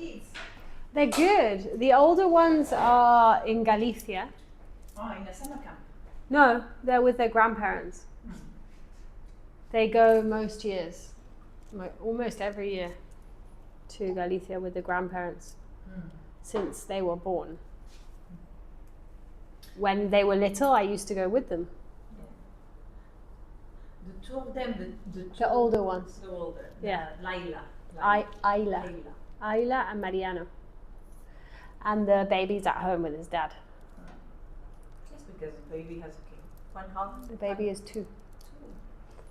kids? They're good. The older ones are in Galicia. Oh, in a summer camp. No, they're with their grandparents. They go most years, almost every year, to Galicia with the grandparents since they were born. When they were little, I used to go with them. The two of them, The older ones. The older. Yeah. Ayla. Ayla and Mariano. And the baby's at home with his dad. Yes, because the baby has one. The baby is 2.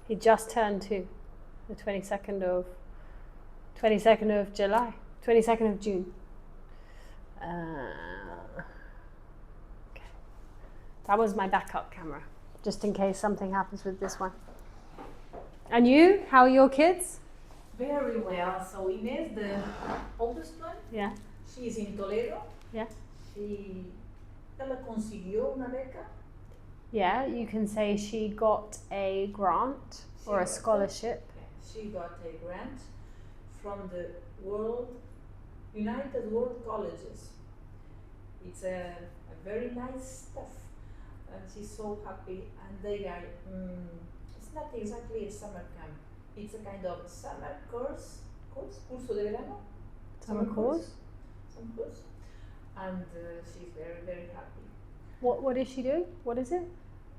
He just turned 2, the 22nd of July, 22nd of June. Okay. That was my backup camera, just in case something happens with this one. And you, how are your kids? Very well. So Inés, the oldest one, Yeah. she is in Toledo. Yeah. Ela consiguió una beca. Yeah, you can say she got a grant or a scholarship. She got a grant from the United World Colleges. It's a very nice stuff, and she's so happy. And they are, it's not exactly a summer camp. It's a kind of summer curso de verano. Summer course. Some course. And she's very, very happy. What is she doing? What is it?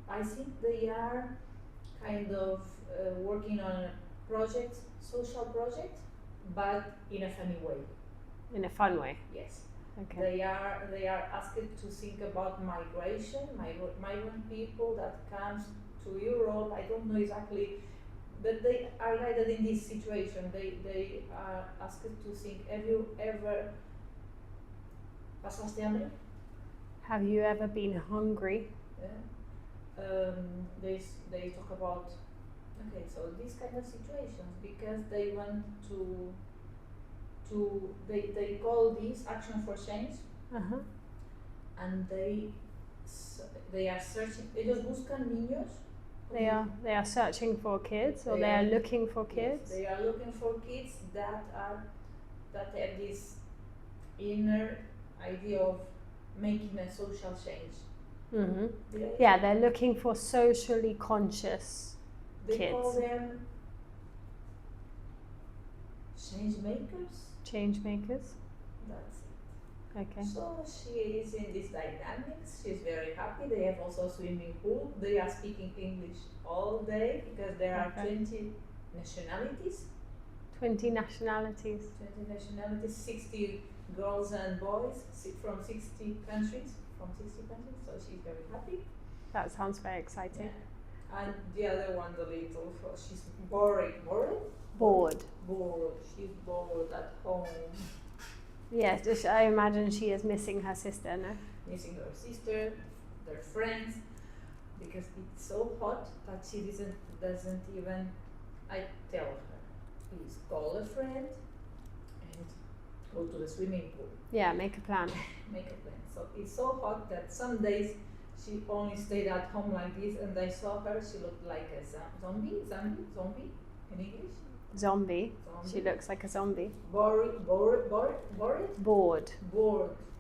I think they are kind of working on a project, social project, but in a funny way. In a fun way. Yes. Okay. They are asked to think about migration, migrant people that comes to Europe. I don't know exactly, but they are guided in this situation. They are asked to think. Have you ever pasaste hambre? Have you ever been hungry? Yeah. They talk about so these kind of situations because they want to they call this action for change. Uh-huh. And they are searching. Ellos buscan niños. They are searching for kids, or they are looking for kids. Yes, they are looking for kids that have this inner idea of making a social change. Mm-hmm. Yeah, they're looking for socially conscious kids. They call kids. them change makers. Change makers. That's it. Okay. So she is in this dynamics. She's very happy. They have also a swimming pool. They are speaking English all day because there are 20 nationalities. 20 nationalities. 20 nationalities, 60 girls and boys from 60 countries. So she's very happy. That sounds very exciting. Yeah. And the other one, the little, she's bored. Bored. She's bored at home. Yes, I imagine she is missing her sister, no? Missing her sister, their friends, because it's so hot that she doesn't even. I tell her, please call a friend and go to the swimming pool. Yeah, make a plan. So it's so hot that some days she only stayed at home like this, and I saw her. She looked like a zombie in English. Zombie. She looks like a zombie. Bored.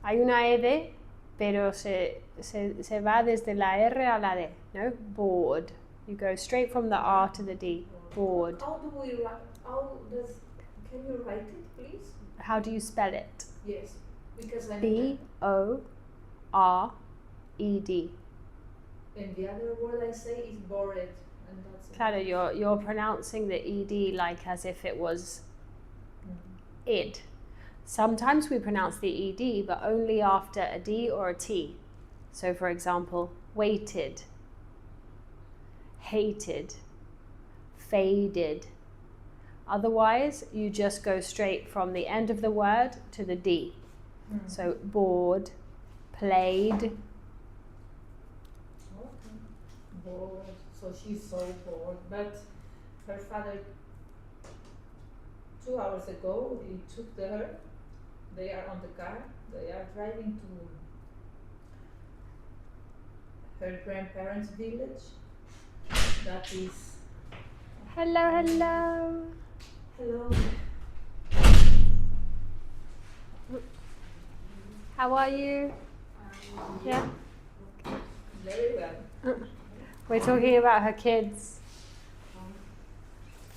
Hay una ED, pero se va desde la R a la D, no? Bored. You go straight from the R to the D. Bored. How do we write? Can you write it, please? How do you spell it? Yes, because I B-O-R-E-D. And the other word I say is bored. Claro, you're pronouncing the ED like as if it was id. Sometimes we pronounce the ED, but only after a D or a T. So for example, waited, hated, faded. Otherwise, you just go straight from the end of the word to the D. So bored, played. Bored. So she's so bored, but her father 2 hours ago he took her. They are on the car. They are driving to her grandparents' village. That is. Hello. Hello. How are you? Yeah. Very well. We're talking about her kids.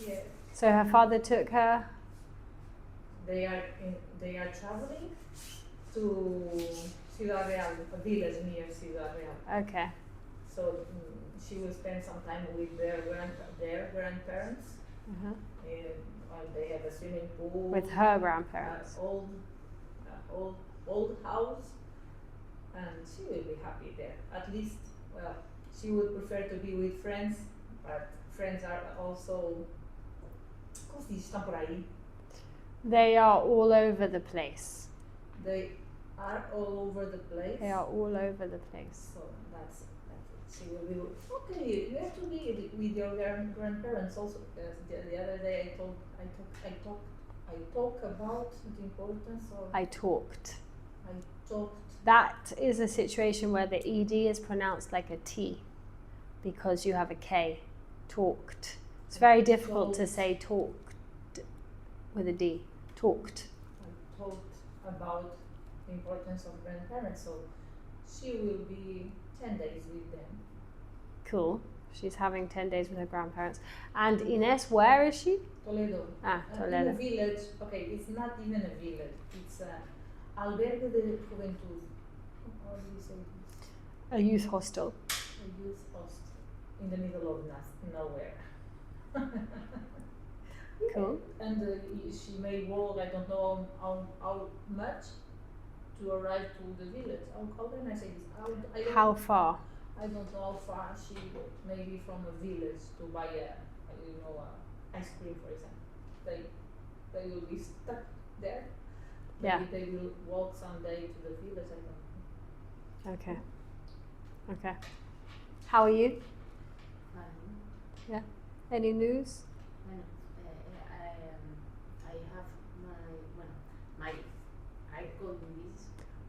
Yeah. So her father took her. They are traveling to Ciudad Real, a village near Ciudad Real. Okay. So she will spend some time with their grandparents. Uh-huh. They have a swimming pool. With her grandparents. Old house, and she will be happy there. At least, well, she would prefer to be with friends, but friends are also. ¿Cómo se dice? Están por ahí. They are all over the place. They are all over the place. They are all over the place. So that's it. She will be okay. You have to be with your grandparents also. The other day I talk about the importance of. I talked. I talked. That is a situation where the ed is pronounced like a T because you have a K. Talked. It's very difficult to say talked with a D. Talked. I talked about the importance of grandparents, so she will be 10 days with them. Cool. She's having 10 days with her grandparents. And Ines, where is she? Toledo. Toledo. In a village. Okay, it's not even a village. It's albergue de juventud. How do you say this? A youth hostel. A youth hostel in the middle of nowhere. Cool. And she may walk, I don't know how much to arrive to the village. How can I say this? How far? I don't know how far she goes. Maybe from a village to buy ice cream, for example. They will be stuck there. Yeah. Maybe they will walk someday to the village. I don't know. Okay. Okay. How are you? Fine. Yeah. Any news? Bueno, I have my air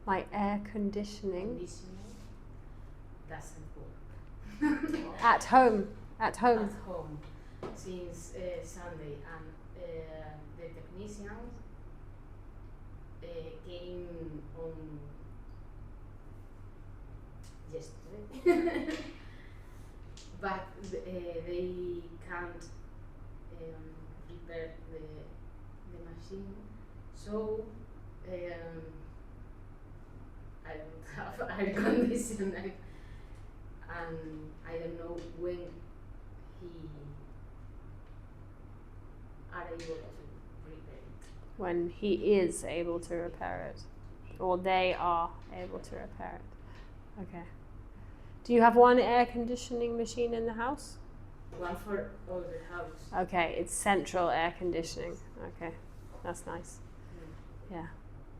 My air conditioning. doesn't work. At home. At home. At home since Sunday, and the technicians came on yesterday, but they can't repair the machine, so I don't have air conditioner, and I don't know when he are able to repair it. When he is able to repair it. Or they are able to repair it. Okay. Do you have one air conditioning machine in the house? One for all the house. Okay, it's central air conditioning. Okay, that's nice. Yeah.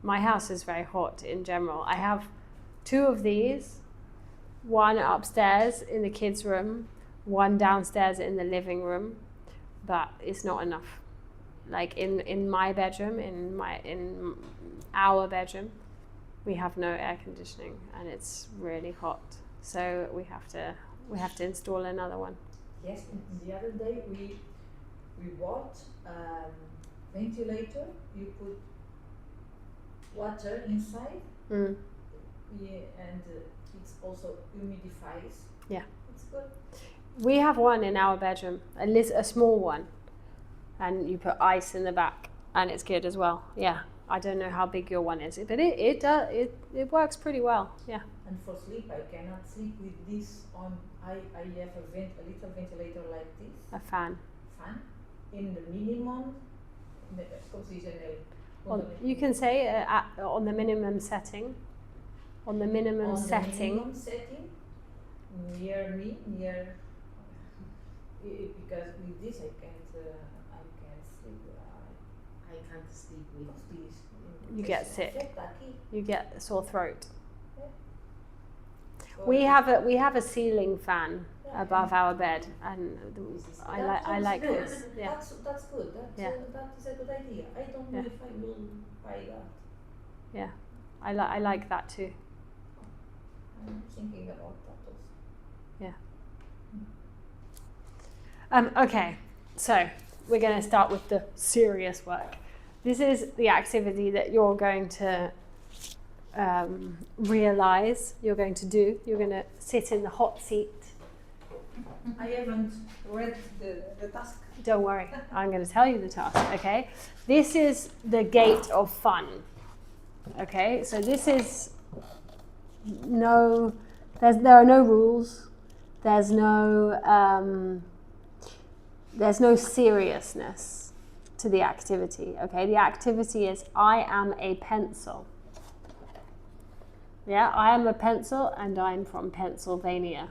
My house is very hot in general. I have 2 of these, one upstairs in the kids' room, one downstairs in the living room, but it's not enough. Like in my bedroom, in our bedroom, we have no air conditioning and it's really hot. So we have to install another one. Yes, the other day we bought ventilator. You put water inside, and it also humidifies. Yeah. It's good. We have one in our bedroom, a small one, and you put ice in the back, and it's good as well. Yeah, I don't know how big your one is, but it works pretty well. Yeah. And for sleep, I cannot sleep with this on. I have a little ventilator like this. A fan. In the minimum. ¿Cómo se dice? You can say on the minimum setting. On the minimum setting. The minimum setting, near me, because with this I can't sleep. I can't sleep with this. You get sick. You get a sore throat. So We have a ceiling fan above our bed, and I like good. this. Yeah. That's good. Yeah. That is a good idea. I don't know Yeah. if I will buy that. Yeah. I like that too. I'm thinking about that also. Yeah. Okay, so we're going to start with the serious work. This is the activity that you're going to realize you're going to do. You're going to sit in the hot seat. I haven't read the task. Don't worry, I'm going to tell you the task, okay? This is the gate of fun, okay? So this is there are no rules. There's no seriousness to the activity, okay? The activity is I am a pencil. Yeah, I am a pencil and I'm from Pennsylvania.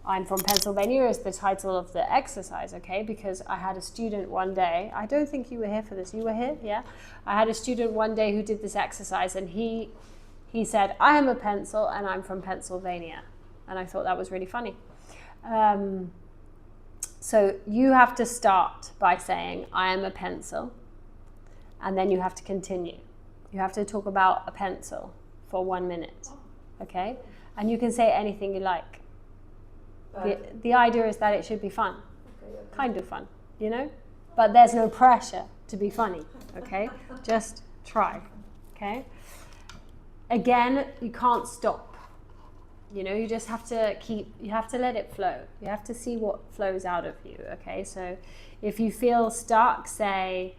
I'm from Pennsylvania is the title of the exercise, okay? Because I had a student one day, I don't think you were here for this, you were here, yeah? I had a student one day who did this exercise and he said, I am a pencil and I'm from Pennsylvania. And I thought that was really funny. So you have to start by saying, I am a pencil, and then you have to continue. You have to talk about a pencil for 1 minute, okay? And you can say anything you like. The idea is that it should be fun, kind of fun, you know? But there's no pressure to be funny, okay? Just try, okay? Again, you can't stop. You know, you just have to you have to let it flow. You have to see what flows out of you, okay? So if you feel stuck, say,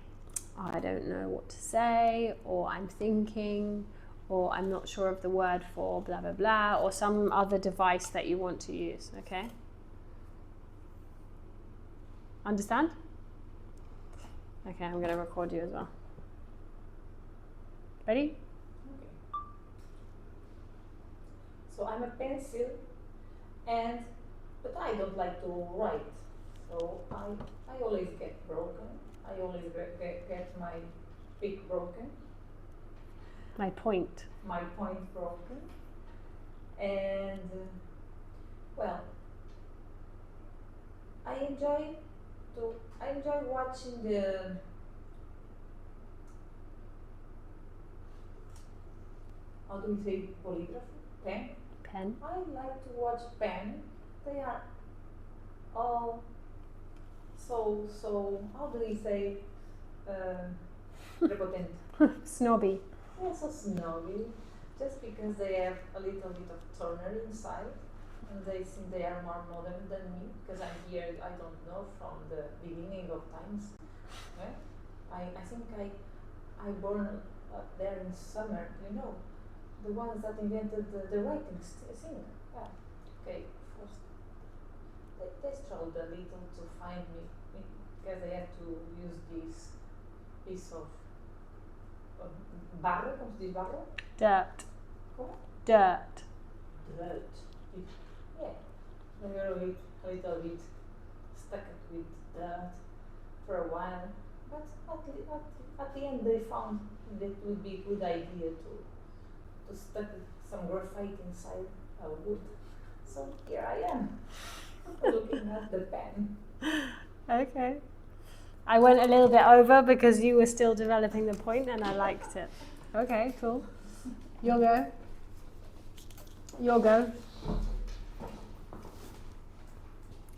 oh, I don't know what to say, or I'm thinking, or I'm not sure of the word for blah, blah, blah, or some other device that you want to use, okay? Understand? Okay, I'm going to record you as well. Ready? So I'm a pencil, but I don't like to write. So I always get broken. I always get my pick broken. My point. My point broken. And well, I enjoy watching the how do we say polygraphy? Pen. I like to watch Pen. They are all so how do we say prepotent? Snobby. Yeah, so snobby. Just because they have a little bit of Turner inside and they think they are more modern than me because I'm here, I don't know, from the beginning of times. Yeah? I think I born there in summer, you know. The ones that invented the writing thing. Yeah. Okay, first they struggled a little to find me because they had to use this piece of barro, como se diz barro? Dirt. Como? Dirt. Dirt. Yeah. They were a little bit stuck with dirt for a while, but at the end they found that it would be a good idea to stuck some graphite inside a wood. So here I am, looking at the pen. Okay. I went a little bit over because you were still developing the point and I liked it. Okay, cool. Your go. Your go.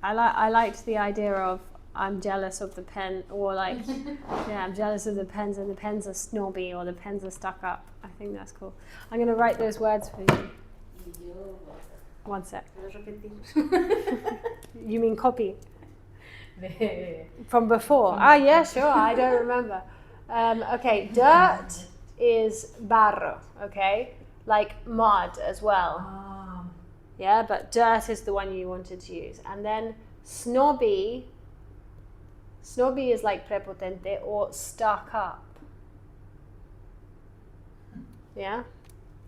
I liked the idea of I'm jealous of the pen, or like, yeah, I'm jealous of the pens and the pens are snobby or the pens are stuck up. I think that's cool. I'm going to write those words for you. 1 sec. You mean copy? From before? Ah, yeah, sure, I don't remember. Okay, dirt is barro, okay? Like mud as well. Yeah, but dirt is the one you wanted to use. And then snobby is like prepotente or stuck up. Yeah?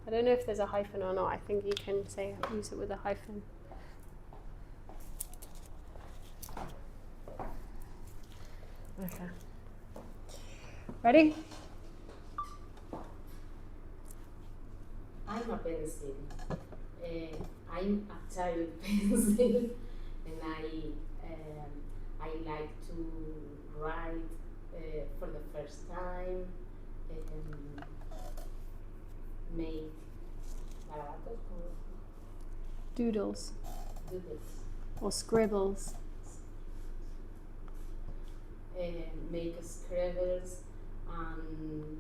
I don't know if there's a hyphen or not. I think you can use it with a hyphen. Okay. Ready? I'm a pencil. I'm a child pencil, and I like to write for the first time, make Doodles. Or scribbles. Make scribbles and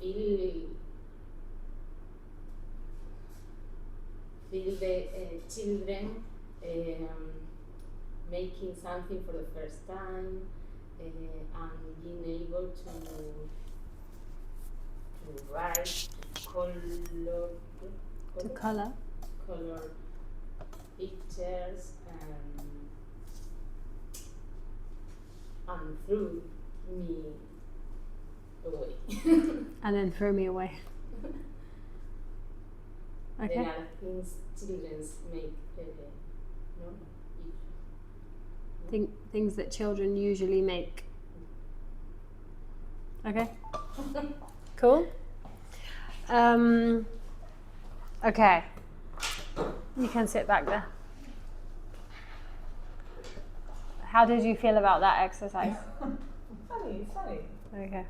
feel feel the children making something for the first time and being able to write, To colour. color pictures and threw me away. And then throw me away. Okay. There are things children make, no? Things that children usually make. Okay. Cool. Okay. You can sit back there. How did you feel about that exercise? Funny. Okay.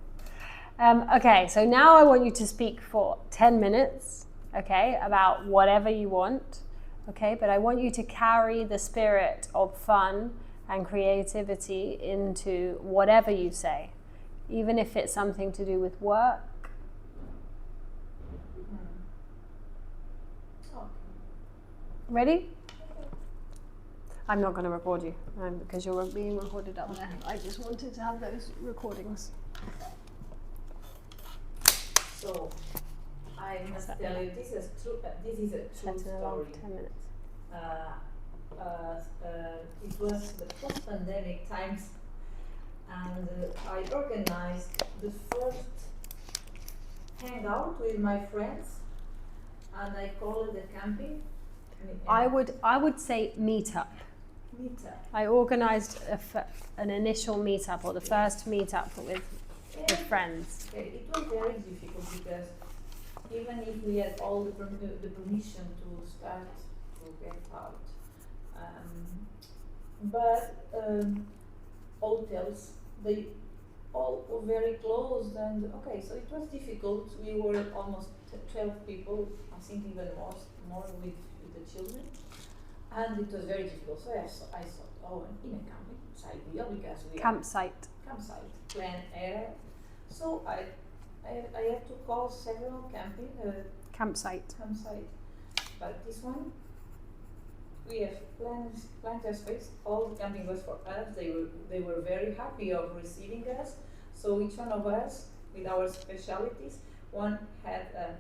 Okay, so now I want you to speak for 10 minutes, okay, about whatever you want, okay, but I want you to carry the spirit of fun and creativity into whatever you say, even if it's something to do with work. Okay. Ready? I'm not going to record you because you're being recorded up there. I just wanted to have those recordings. So, I must tell you, this is true. This is a true Set an alarm story. for 10 minutes. It was the post-pandemic times, and I organized the first hangout with my friends, and I called it a camping. I would say meetup. Meetup. I organised an initial meetup, or the first meetup with friends. Okay, it was very difficult because even if we had all the permission to start to get out, but hotels, they all were very closed, and okay, so it was difficult. We were almost 12 people, I think even more with the children, and it was very difficult. So I thought, oh, in a camping, it's ideal because we Campsite. campsite, plan area. So I had to call several Campsite. campsite, but this one we have plenty of space. All the camping was for us. They were very happy of receiving us. So each one of us with our specialities. One had a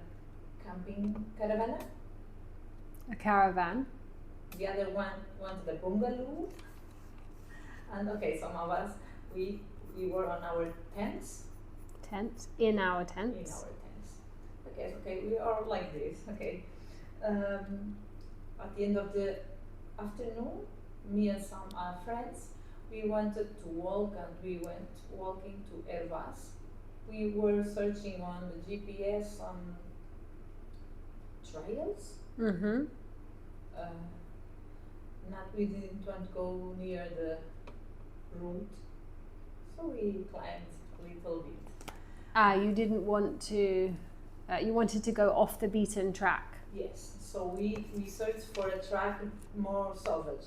camping caravan. A caravan. The other one wanted a bungalow. And okay, some of us we were on our tents. In our tents. Okay, we are like this. Okay. At the end of the afternoon, me and some friends, we wanted to walk, and we went walking to Hervas. We were searching on the GPS on trails. Mm-hmm. We didn't want to go near the route, so we climbed a little bit. You didn't want to. You wanted to go off the beaten track. Yes, so we searched for a track more savage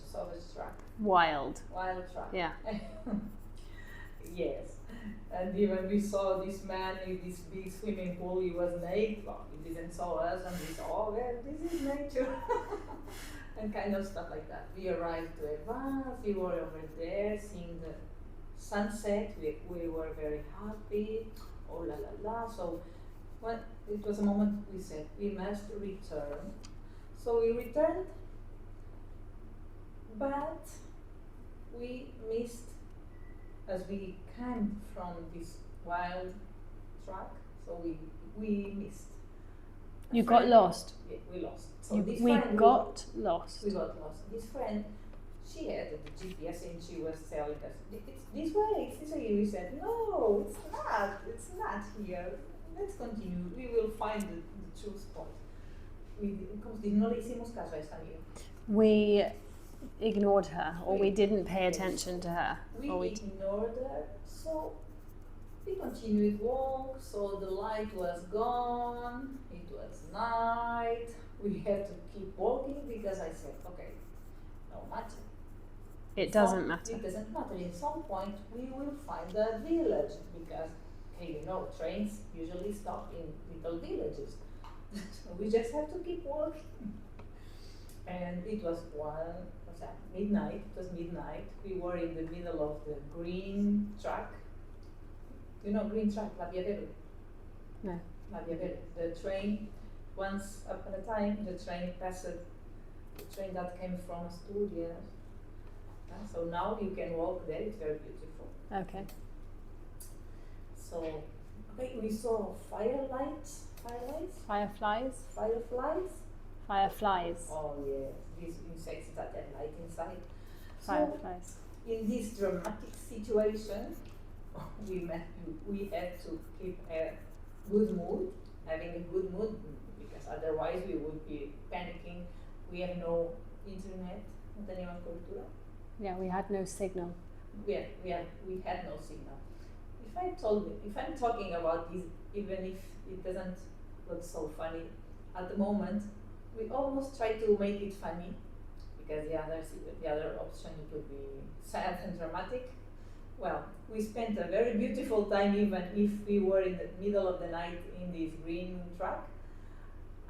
track. Wild track. Yeah. Yes, and even we saw this man with this big swimming pool. He was naked. Well, he didn't saw us, and we saw, oh well, this is nature, and kind of stuff like that. We arrived to Hervas. We were over there seeing the sunset. We were very happy. Oh la la la. So when it was a moment, we said we must return. So we returned, but we missed as we came from this wild track. So we missed. You got lost. Yeah, we lost. So We friend got lost. We got lost. This friend, she had the GPS and she was telling us, it's this way, it's this way. We said, no, it's not here. Let's continue. We will find the true spot. No le hicimos caso a esta amiga. We ignored her, or we didn't pay attention to her. We ignored her, so we continued walk. So the light was gone. It was night. We had to keep walking because I said, okay, no matter. It doesn't matter. It doesn't matter. In some point, we will find a village because, hey, you know, trains usually stop in little villages. We just have to keep walking. And it was midnight. It was midnight. We were in the middle of the green track. You know green track, La Via Verde? No. La Via Verde. The train, once upon a time, the train passed, the train that came from Asturias. So now you can walk there, it's very beautiful. Okay. So, okay, we saw fireflies. Oh yes, these insects that have light inside. Fireflies. So, in this dramatic situation, we had to keep a good mood, having a good mood, because otherwise we would be panicking. We have no internet, no teníamos cobertura. Yeah, we had no signal. We had no signal. If I'm talking about this, even if it doesn't look so funny at the moment, we almost try to make it funny, because the other option would be sad and dramatic. Well, we spent a very beautiful time, even if we were in the middle of the night in this green track.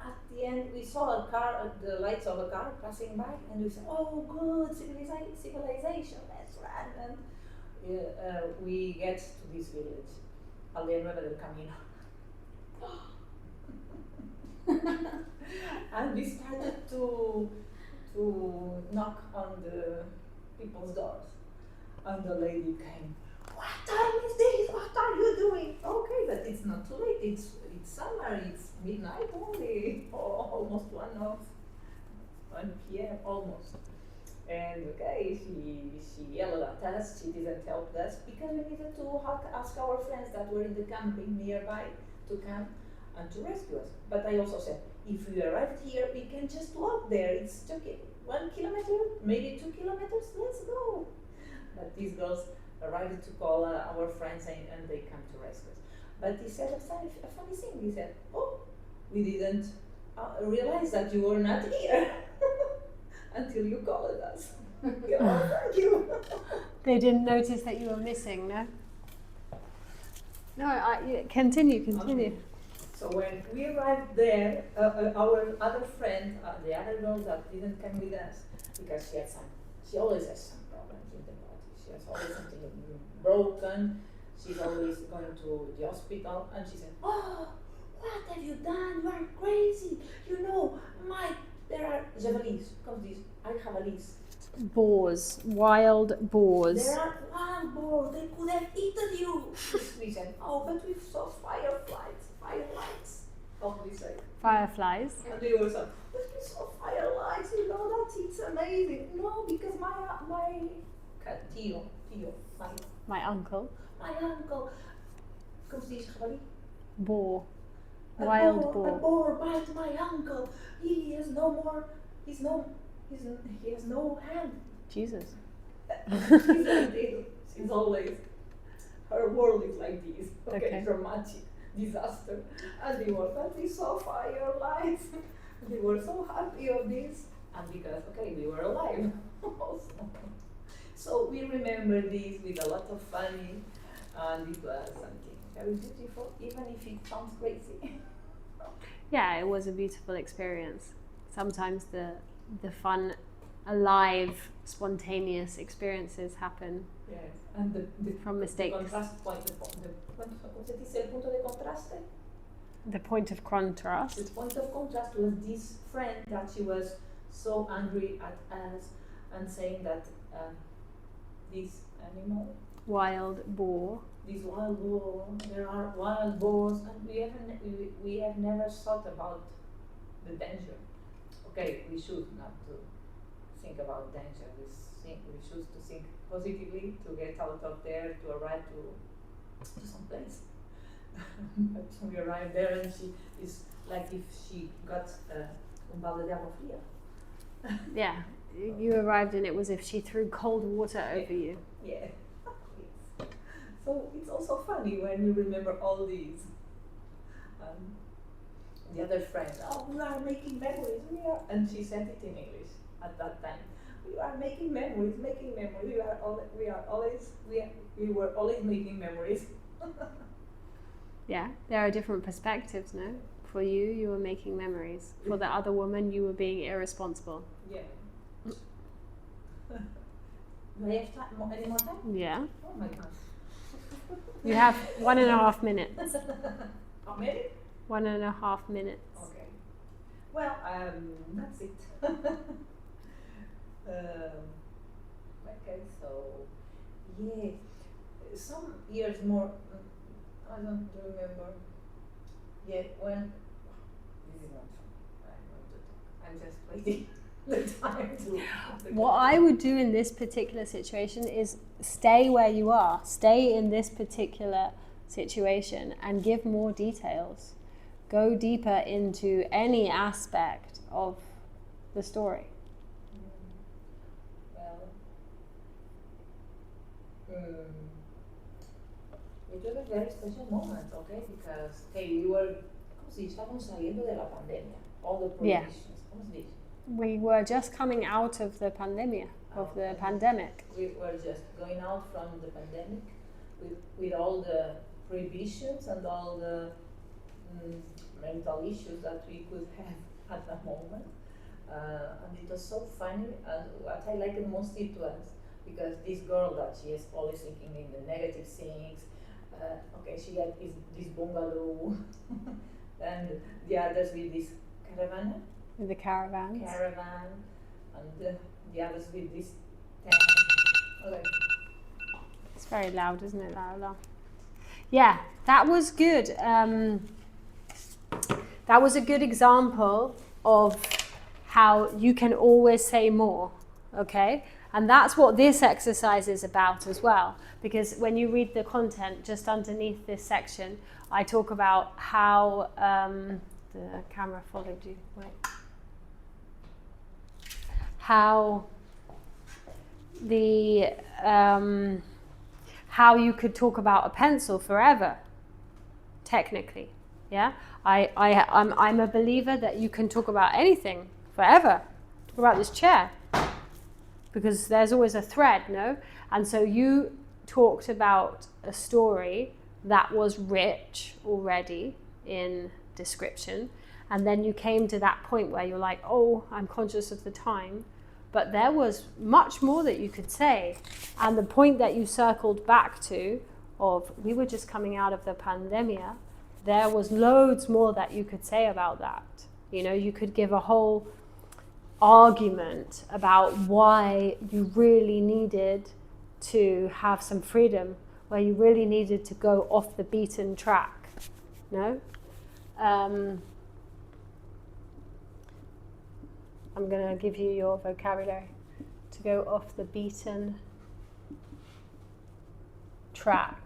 At the end, we saw a car, the lights of a car passing by, and we said, "Oh, good, civilization, let's run!" And we get to this village, Aldea Nueva del Camino. And we started to knock on the people's doors, and the lady came. "What time is this? What are you doing?" "Okay, but it's not too late. It's summer. It's midnight only, or almost 1 p.m. almost." And okay, she yelled at us. She didn't help us because we needed to ask our friends that were in the camping nearby to come and to rescue us. But I also said, if we arrived here, we can just walk there. It's 1 kilometer, maybe 2 kilometers. Let's go. But these girls arrived to call our friends, and they come to rescue us. But he said a funny thing. He said, "Oh, we didn't realize that you were not here until you called us." Thank you. They didn't notice that you were missing, no? No, continue. Okay. So when we arrived there, our other friend, the other girl that didn't come with us, because she always has some problems in the body. She has always something broken. She's always going to the hospital, and she said, "Oh, what have you done? You are crazy. You know, there are javalis. Comes this, I javali's. Boars, wild boars. There are wild boars. They could have eaten you." We said, "Oh, but we saw fireflies. Oh, we said. Fireflies. And they were so, "But we saw fireflies. You know that it's amazing." "No, because my tío, My uncle. my uncle, comes this javali. Boar. A Wild boar. A boar bite my uncle. He has no more. He has no hand." Jesus. She's like this. She's always. Her world is like this. Okay. Dramatic disaster. And but we saw firelights. They were so happy of this, and because we were alive also. So we remember this with a lot of funny, and it was something very beautiful, even if it sounds crazy. Yeah, it was a beautiful experience. Sometimes the fun, alive, spontaneous experiences happen. Yes, and from mistakes. The contrast point, ¿cómo se dice el punto de contraste? The point of contrast. The point of contrast was this friend that she was so angry at us and saying that this animal, wild boar. This wild boar, there are wild boars, and we have never thought about the danger. Okay, we should not to think about danger. We should to think positively to get out of there, to arrive to some place. But we arrived there, and she is like if she got un balde de agua fría. Yeah, you arrived and it was as if she threw cold water over you. Yeah. So it's also funny when you remember all these. The other friend, "Oh, we are making memories. And she said it in English at that time. "We are making memories. We were always making memories." Yeah, there are different perspectives, no? For you were making memories. For the other woman, you were being irresponsible. Yeah. Do I have time? Any more time? Yeah. Oh my god. You have 1.5 minutes. How many? 1.5 minutes. Okay. Well, that's it. Okay, so yeah, some years more. I don't remember. Yeah, when this is not true. I'm just waiting the time to. What I would do in this particular situation is stay where you are. Stay in this particular situation and give more details. Go deeper into any aspect of the story. It was a very special moment, okay? Because we were, como si estábamos saliendo de la pandemia, all the prohibitions. ¿Cómo se dice? We were just coming out of the pandemic, pandemic. We were just going out from the pandemic with all the prohibitions and all the mental issues that we could have at that moment. And it was so funny. What I liked most it was because this girl that she is always thinking in the negative things. Okay, she had this bungalow, and the others with this caravan. With the caravans. Caravan, and the others with this tent. Okay. It's very loud, isn't it, Laura? Yeah, that was good. That was a good example of how you can always say more, okay? And that's what this exercise is about as well. Because when you read the content, just underneath this section, I talk about how the camera followed you. Wait. How the how you could talk about a pencil forever, technically. Yeah, I'm a believer that you can talk about anything forever. Talk about this chair, because there's always a thread, no? And so you talked about a story that was rich already in description, and then you came to that point where you're like, oh, I'm conscious of the time, but there was much more that you could say. And the point that you circled back to of we were just coming out of the pandemic, there was loads more that you could say about that. You know, you could give a whole argument about why you really needed to have some freedom, where you really needed to go off the beaten track. No? I'm going to give you your vocabulary. To go off the beaten track.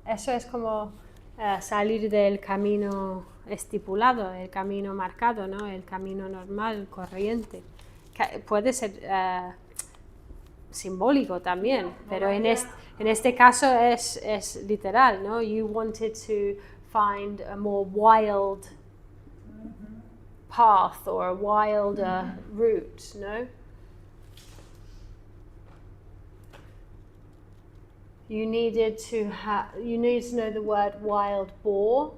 Eso es como salir del camino estipulado, el camino marcado, ¿no? El camino normal, corriente. Puede ser simbólico también, pero en este caso es literal, ¿no? You wanted to find a more wild path or a wilder route, no? You needed to know the word wild boar.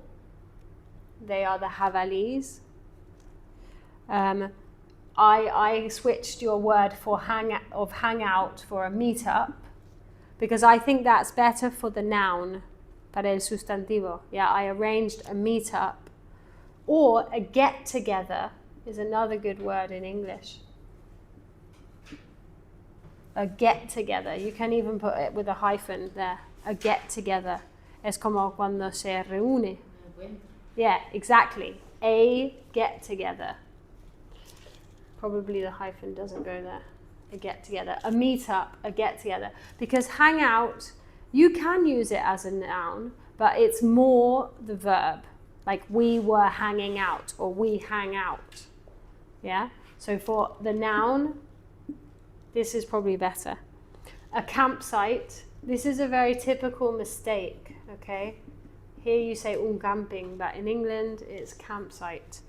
They are the javalis. I switched your word for hangout for a meetup, because I think that's better for the noun, para el sustantivo. Yeah, I arranged a meetup. Or a get-together is another good word in English. A get-together. You can even put it with a hyphen there. A get-together. Es como cuando se reúne. Yeah, exactly. A get-together. Probably the hyphen doesn't go there. A get-together. A meet-up, a get-together. Because hang out, you can use it as a noun, but it's more the verb. Like we were hanging out or we hang out. Yeah? So for the noun, this is probably better. A campsite, this is a very typical mistake, okay? Here you say un camping, but in England it's campsite.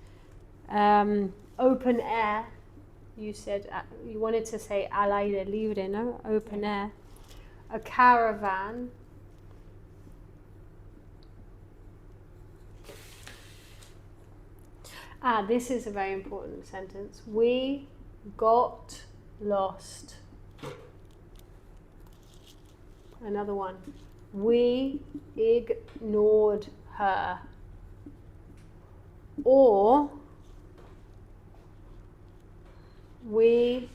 Open air, you said, you wanted to say al aire libre, no? Open air. A caravan. This is a very important sentence. We got lost. Another one. We ignored her. Or we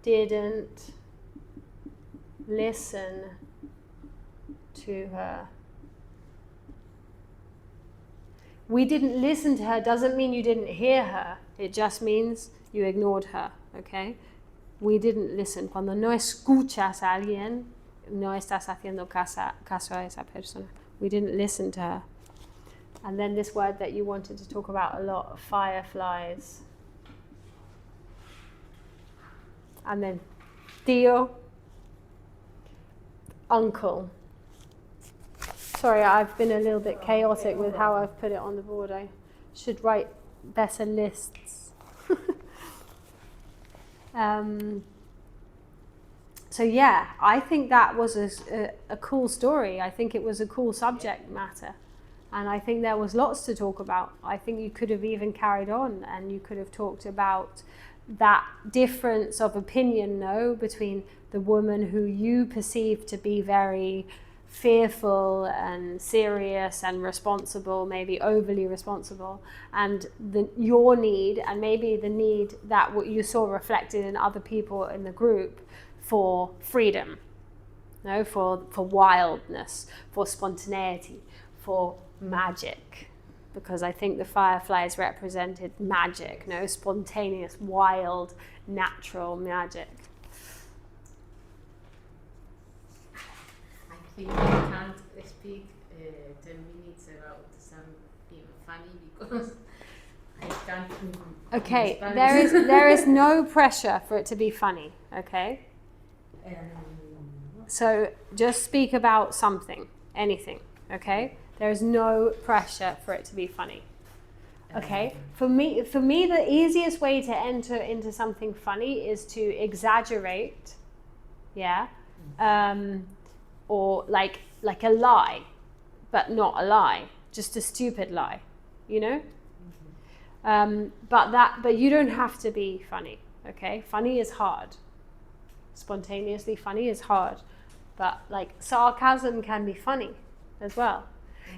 didn't listen to her. We didn't listen to her doesn't mean you didn't hear her. It just means you ignored her, okay? We didn't listen. Cuando no escuchas a alguien, no estás haciendo caso a esa persona. We didn't listen to her. And then this word that you wanted to talk about a lot, fireflies. And then tío, uncle. Sorry, I've been a little bit chaotic with how I've put it on the board. I should write better lists. So yeah, I think that was a cool story. I think it was a cool subject matter. And I think there was lots to talk about. I think you could have even carried on and you could have talked about that difference of opinion, between the woman who you perceive to be very fearful and serious and responsible, maybe overly responsible, and your need, and maybe the need that what you saw reflected in other people in the group for freedom, for wildness, for spontaneity, for magic. Because I think the fireflies represented magic, spontaneous, wild, natural magic. I think I can't speak 10 minutes about something funny because I can't. Okay, there is no pressure for it to be funny, okay? So just speak about something, anything, okay? There is no pressure for it to be funny. Okay? For me, the easiest way to enter into something funny is to exaggerate, or like a lie, but not a lie, just a stupid lie, But you don't have to be funny, okay? Funny is hard. Spontaneously funny is hard, but like sarcasm can be funny as well.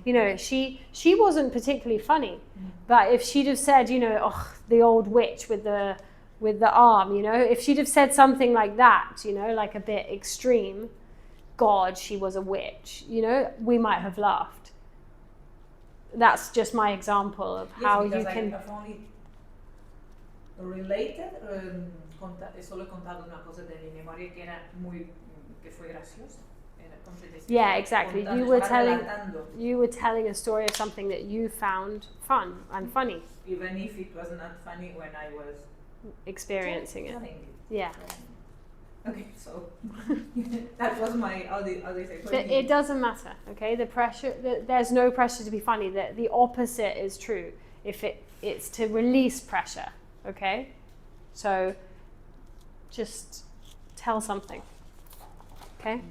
She wasn't particularly funny, but if she'd have said, the old witch with the arm, if she'd have said something like that, like a bit extreme, God, she was a witch, we might have laughed. That's just my example of how you can. I've only related, solo he contado una cosa de mi memoria que fue graciosa. Yeah, exactly. You were telling a story of something that you found fun and funny. Even if it was not funny when I was experiencing it. Yeah. Okay, so that was my how do you say? But it doesn't matter, okay? The pressure, there's no pressure to be funny. The opposite is true. If it's to release pressure, okay? So just tell something, okay?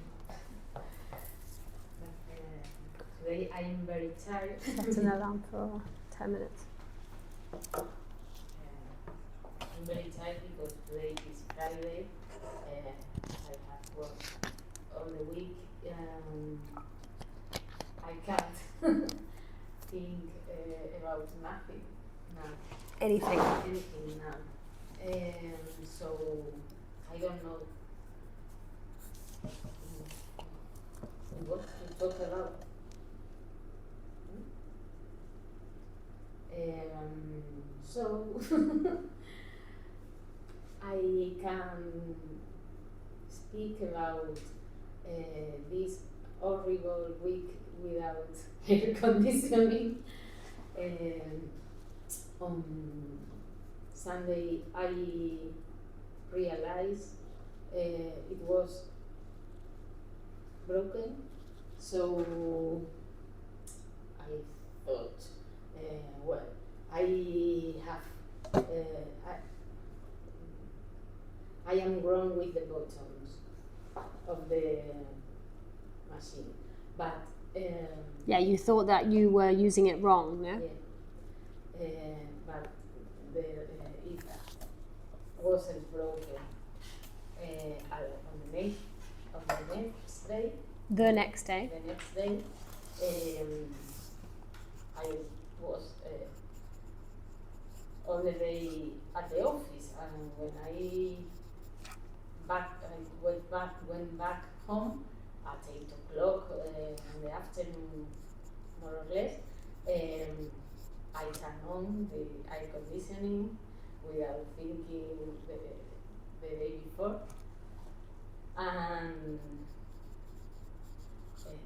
Today I am very tired. Set an alarm for 10 minutes. I'm very tired because today is Friday. I have worked all the week. I can't think about nothing now. Anything now. So I don't know what to talk about. So I can speak about this horrible week without air conditioning. On Sunday I realized it was broken, so I thought, well, I have I am wrong with the buttons of the machine, but yeah, you thought that you were using it wrong, no? Yeah. but it wasn't broken. On the next day, The next day. I was already at the office, and when I went back home at 8 o'clock in the afternoon, more or less, I turned on the air conditioning without thinking the day before, and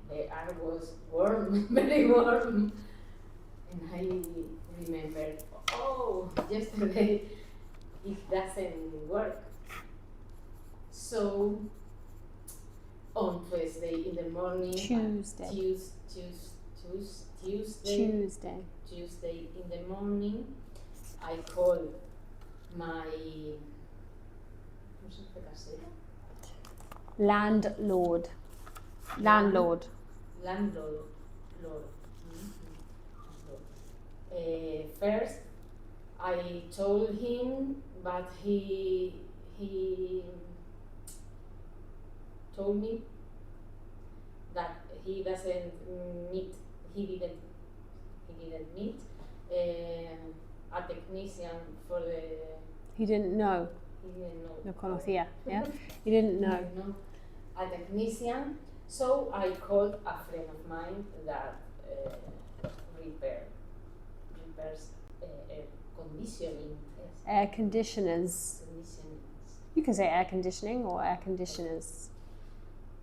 the air was warm, very warm, and I remembered, oh, yesterday it doesn't work. So on Tuesday in the morning, Tuesday in the morning, I called my landlord. First, I told him, but he told me that he didn't meet a technician for the. He didn't know. No conocía. Yeah. He didn't know. A technician. So I called a friend of mine that repairs air conditioning. Air conditioners. You can say air conditioning or air conditioners.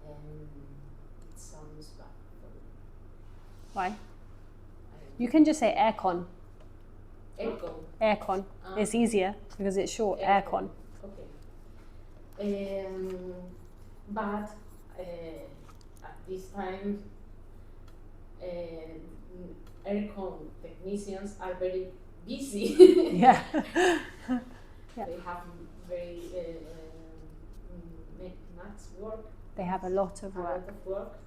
It sounds bad for me. Why? You can just say aircon. Aircon. It's easier because it's short. Aircon. Okay. But at this time, aircon technicians are very busy. Yeah. They have very much work. They have a lot of work.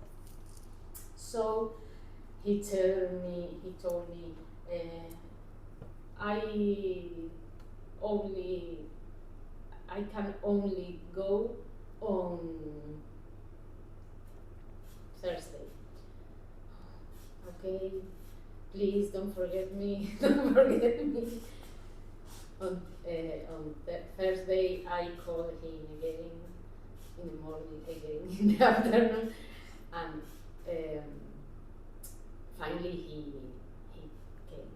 So he told me, I can only go on Thursday. Okay, please don't forget me. Don't forget me. On Thursday, I called him again in the morning, again in the afternoon, and finally he came.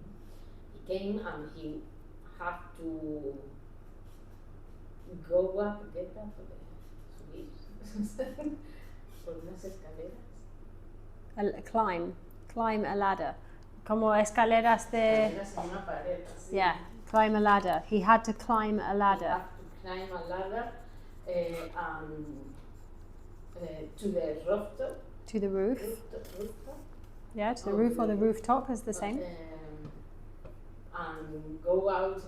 He came and he had to go up, get up, subir por unas escaleras. Climb a ladder. Como escaleras de. Escaleras en una pared, así. Yeah, climb a ladder. He had to climb a ladder. He had to climb a ladder to the rooftop. To the roof. Rooftop. Yeah, to the roof or the rooftop is the same. And go out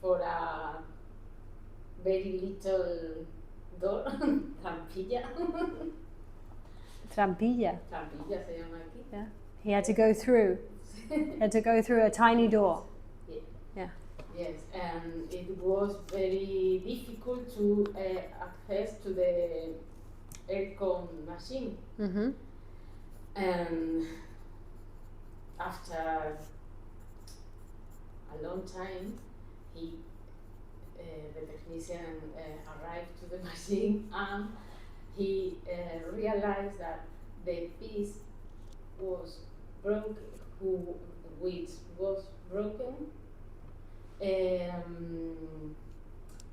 for a very little door, trampilla. Trampilla. Trampilla se llama aquí. Yeah. He had to go through. He had to go through a tiny door. Yeah. Yes, and it was very difficult to access to the aircon machine. Mm-hmm. And after a long time, the technician arrived to the machine, and he realized that the piece was broken, which was broken.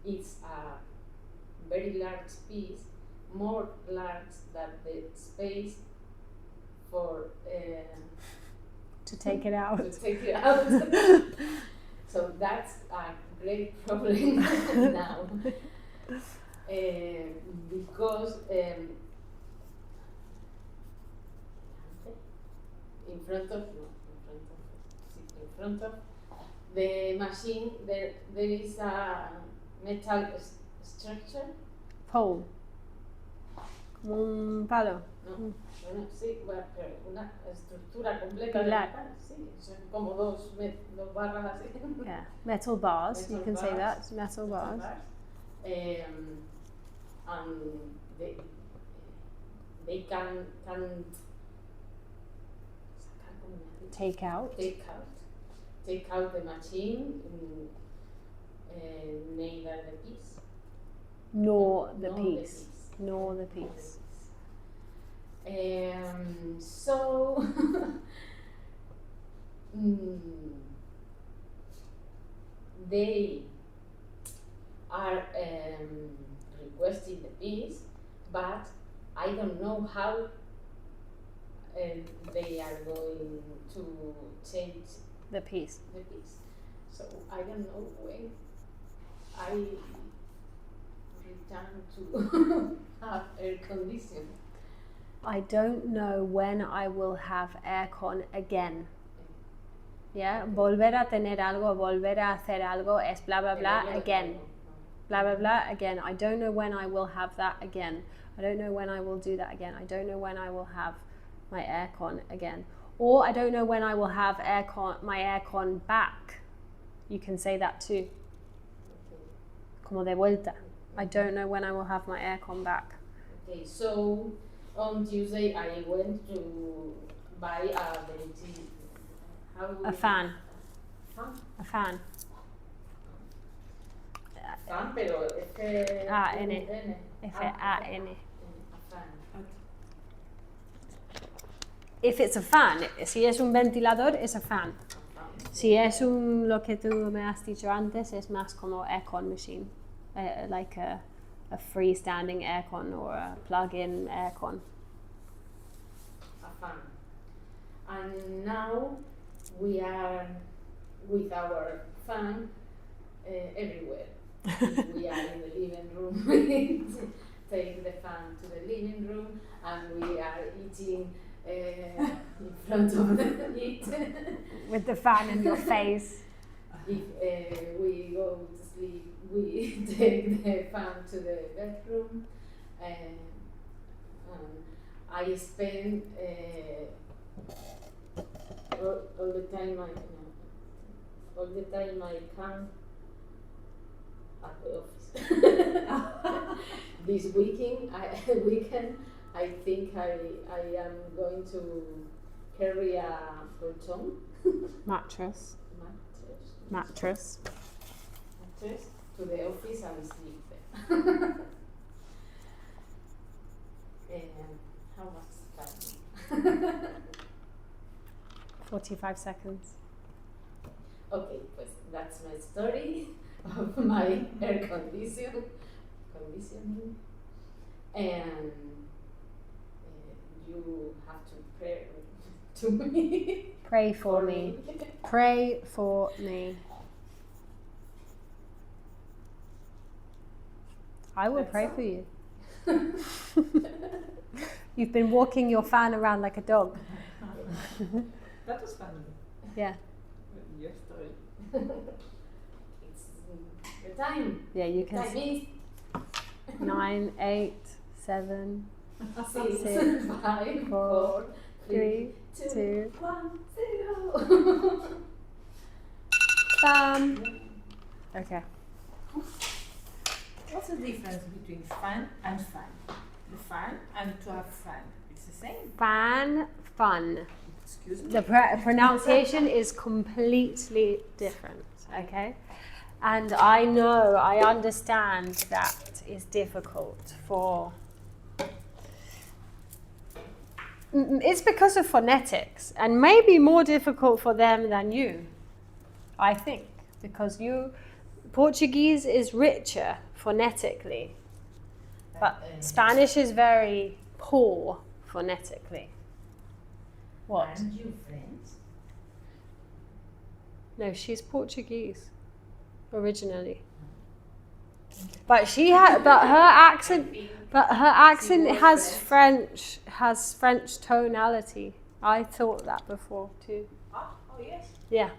It's a very large piece, more large than the space for to take it out. To take it out. So that's a great problem now, because in front of the machine there is a metal structure. Pole. Un palo. No, Bueno, sí, bueno, pero una estructura completa de Pilar. metal, sí, son como dos barras así. Yeah, metal bars. Metal You can say bars. that. Metal bars. And they can Take out. take out the machine, neither the piece. Nor the Nor piece. Nor the piece. So they are requesting the piece, but I don't know how they are going to change The piece. the piece. So I don't know when I return to have air conditioning. I don't know when I will have aircon again. Yeah, volver a tener algo, volver a hacer algo es blah blah blah again. Blah blah blah again. I don't know when I will have that again. I don't know when I will do that again. I don't know when I will have my aircon again. Or I don't know when I will have my aircon back. You can say that too. Como de vuelta. I don't know when I will have my aircon back. Okay, so on Tuesday I went to buy a A fan. Fan? A fan. Fan, pero F-A-N. F-A-N. A fan. If it's a fan, si es un ventilador, es a fan. Si es lo que tú me has dicho antes, es más como aircon machine. Like a freestanding aircon or a plug-in aircon. A fan. And now we are with our fan everywhere. We are in the living room. We take the fan to the living room, and we are eating in front of it. With the fan in your face. If we go to sleep, we take the fan to the bedroom, and I spend all the time I can at the office. This weekend, I think I am going to carry a futon Mattress to the office and sleep there. And how much time? 45 seconds. Okay, pues that's my story of my air conditioning, and you have to pray to me. Pray for me. Pray for me. I will pray for you. You've been walking your fan around like a dog. That was funny. Yeah. Your story. It's the time. Yeah, you can Time see. is 9, 8, 7, 6, 5, 4, 3, 2, 1, 0. Bam. Okay. What's the difference between fan and fan? The fan and to have fun. It's the same. Fan, fun. Excuse me. The pronunciation is completely different, okay? And I understand that is difficult for... It's because of phonetics, and maybe more difficult for them than you, I think, because Portuguese is richer phonetically, but Spanish is very poor phonetically. What? Aren't you friends? No, she's Portuguese originally, but her accent has French tonality. I thought that before too. Oh yes. Yeah.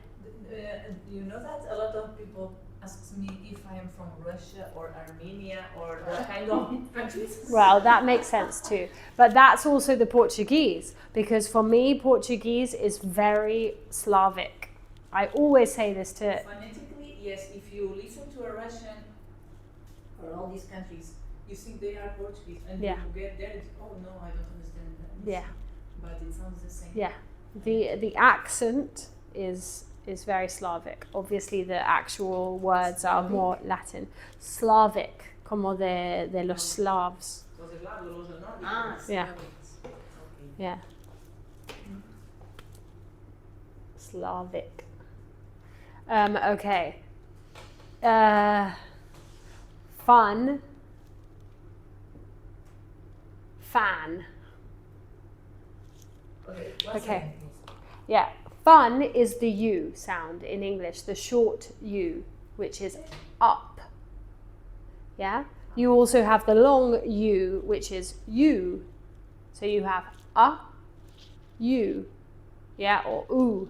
You know that a lot of people asks me if I am from Russia or Armenia or what kind of countries. Well, that makes sense too. But that's also the Portuguese, because for me, Portuguese is very Slavic. I always say this to... Phonetically, yes, if you listen to a Russian or all these countries, you think they are Portuguese, and Yeah. you get there, it's, oh no, I don't understand that. Yeah. But it sounds the same. Yeah. The accent is very Slavic. Obviously, the actual words are more Latin. Slavic, como de los Slavs. Los eslavos, los nórdicos. Ah, Yeah. okay. Yeah. Slavic. Okay. Fun. Fan. Okay. What's Okay. the name? Yeah. Fun is the U sound in English, the short U, which is up. Yeah? You also have the long U, which is U. So you have a, U. Yeah, or oo.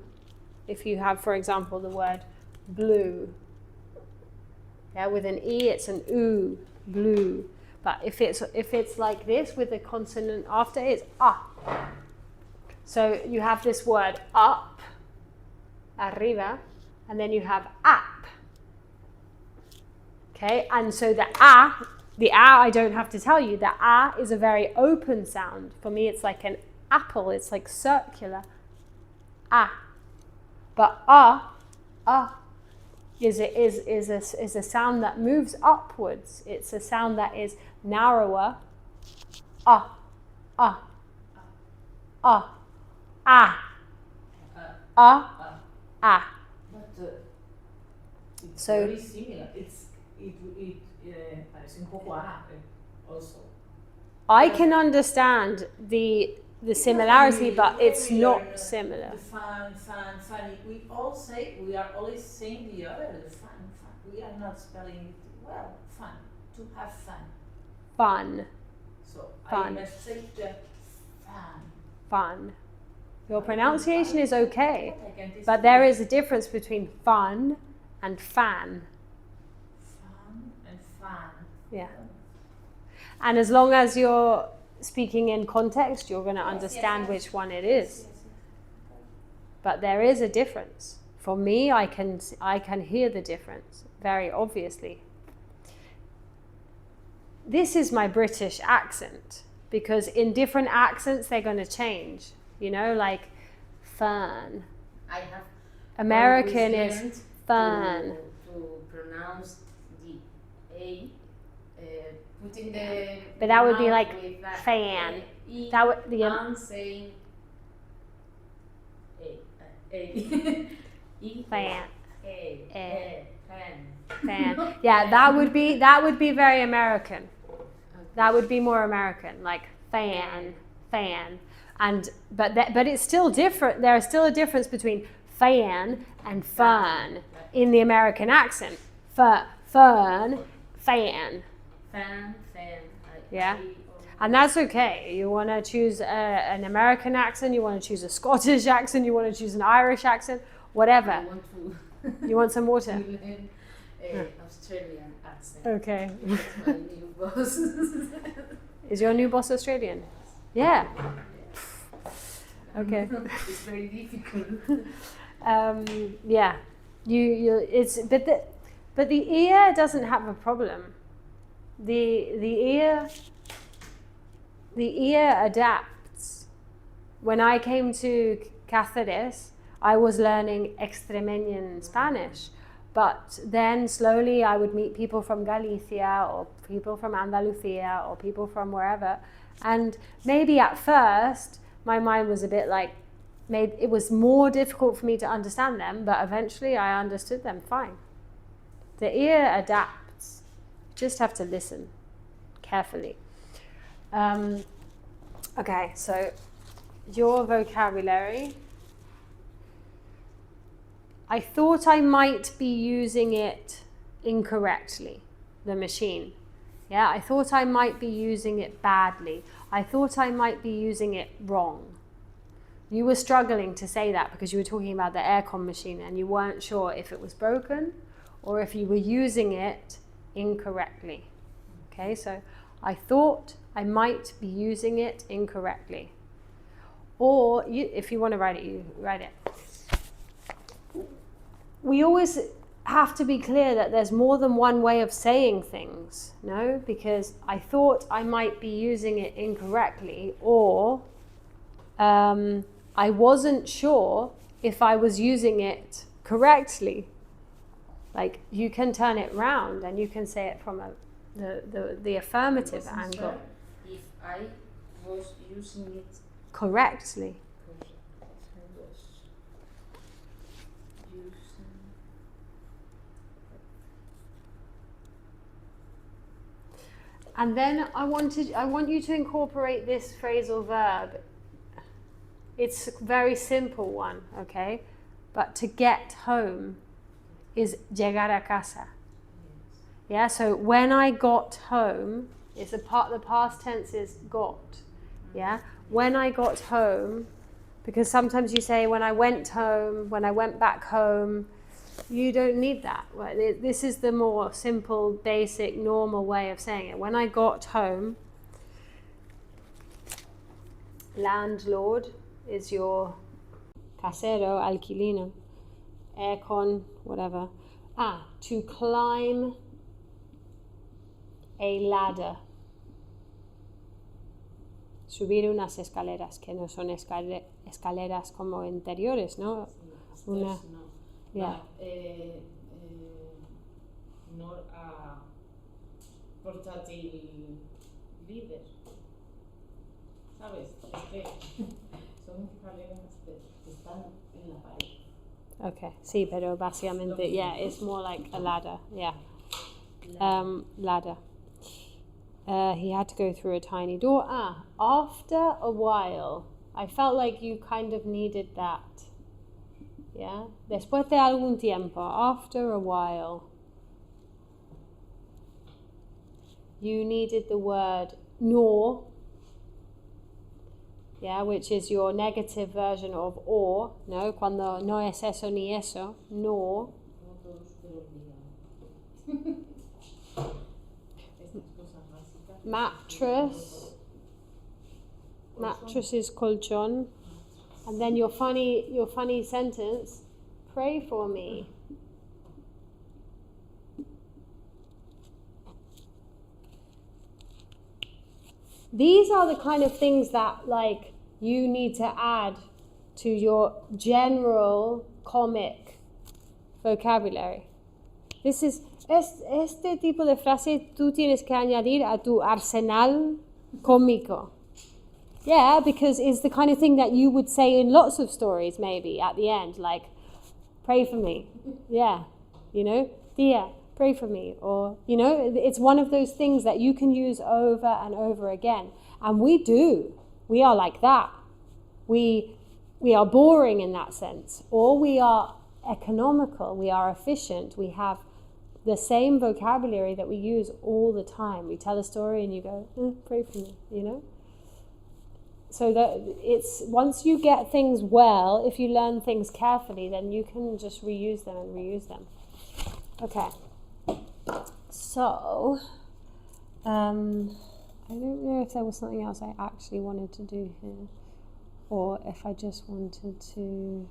If you have, for example, the word blue. Yeah, with an E, it's an oo, blue. But if it's like this with a consonant after, it's a. So you have this word up, arriba, and then you have up. Okay, and so the a I don't have to tell you, the a is a very open sound. For me, it's like an apple, it's like circular. A. But is a sound that moves upwards. It's a sound that is narrower. Ah. But it's So- very similar. Parece un poco a also. I can understand the similarity, but it's We learn, not similar. The funny. We all say, we are always saying the other, the fun. We are not spelling it well. Fun, to have fun. Fun, So Fun. I must say the fun. fun. Your pronunciation is okay, I can but there is a difference between fun and fan. fun and fun. Yeah. And as long as you're speaking in context, you're going to Yes, understand yes. which one it Yes, is. yes. But there is a difference. For me, I can hear the difference very obviously. This is my British accent, because in different accents they're going to change. You know, like fun. I have American always is learned fun. to pronounce the A, putting the But that would be mouth like with that fan. E, That would the and saying A. E, fan. A, fan. Fan. Yeah, that would be very American. That would be more American, like fan. And but it's still different. There is still a difference between fan and fun in the American accent. Fun, fan. Fan. Yeah. And that's okay. You want to choose an American accent, you want to choose a Scottish accent, you want to choose an Irish accent, whatever. I want to You want some water? learn Australian accent. Okay. That's my new boss. Is your new boss Australian? Yeah. Okay. It's very difficult. Yeah. It's but the ear doesn't have a problem. The ear adapts. When I came to Cáceres, I was learning Extremeñan Spanish, but then slowly I would meet people from Galicia or people from Andalusia or people from wherever, and maybe at first my mind was a bit like, it was more difficult for me to understand them, but eventually I understood them fine. The ear adapts. You just have to listen carefully. Okay, so your vocabulary. I thought I might be using it incorrectly, the machine. Yeah, I thought I might be using it badly. I thought I might be using it wrong. You were struggling to say that because you were talking about the aircon machine and you weren't sure if it was broken or if you were using it incorrectly. Okay, so I thought I might be using it incorrectly. Or if you want to write it, you write it. We always have to be clear that there's more than one way of saying things, no? Because I thought I might be using it incorrectly, or I wasn't sure if I was using it correctly. Like, you can turn it round and you can say it from the affirmative angle. Sure if I was using it Correctly. And then I want you to incorporate this phrasal verb. It's a very simple one, okay? But to get home is llegar a casa. Yeah, so when I got home, the past tense is got. Yeah, when I got home, because sometimes you say when I went home, when I went back home. You don't need that. This is the more simple, basic, normal way of saying it. When I got home, landlord is your casero, alquilino, aircon, whatever. To climb a ladder. Subir unas escaleras, que no son escaleras como interiores, ¿no? Una... Yeah. Not a portátil líder, ¿sabes? Es que son escaleras que están en la pared. Okay, sí, pero básicamente, yeah, it's more like a ladder, yeah. Ladder. He had to go through a tiny door. After a while, I felt like you kind of needed that. Yeah, después de algún tiempo, after a while, you needed the word no, yeah, which is your negative version of or, no, cuando no es eso ni eso, no. Mattress is colchón. And then your funny sentence, pray for me. These are the kind of things that, like, you need to add to your general comic vocabulary. This is este tipo de frase tú tienes que añadir a tu arsenal cómico. Yeah, because it's the kind of thing that you would say in lots of stories, maybe, at the end, like, pray for me. Yeah, you know, Tia, pray for me. Or, you know, it's one of those things that you can use over and over again. And we do. We are like that. We are boring in that sense. Or we are economical. We are efficient. We have the same vocabulary that we use all the time. We tell a story and you go, pray for me, you know? So that it's, once you get things well, if you learn things carefully, then you can just reuse them and reuse them. Okay. So, I don't know if there was something else I actually wanted to do here, or if I just wanted to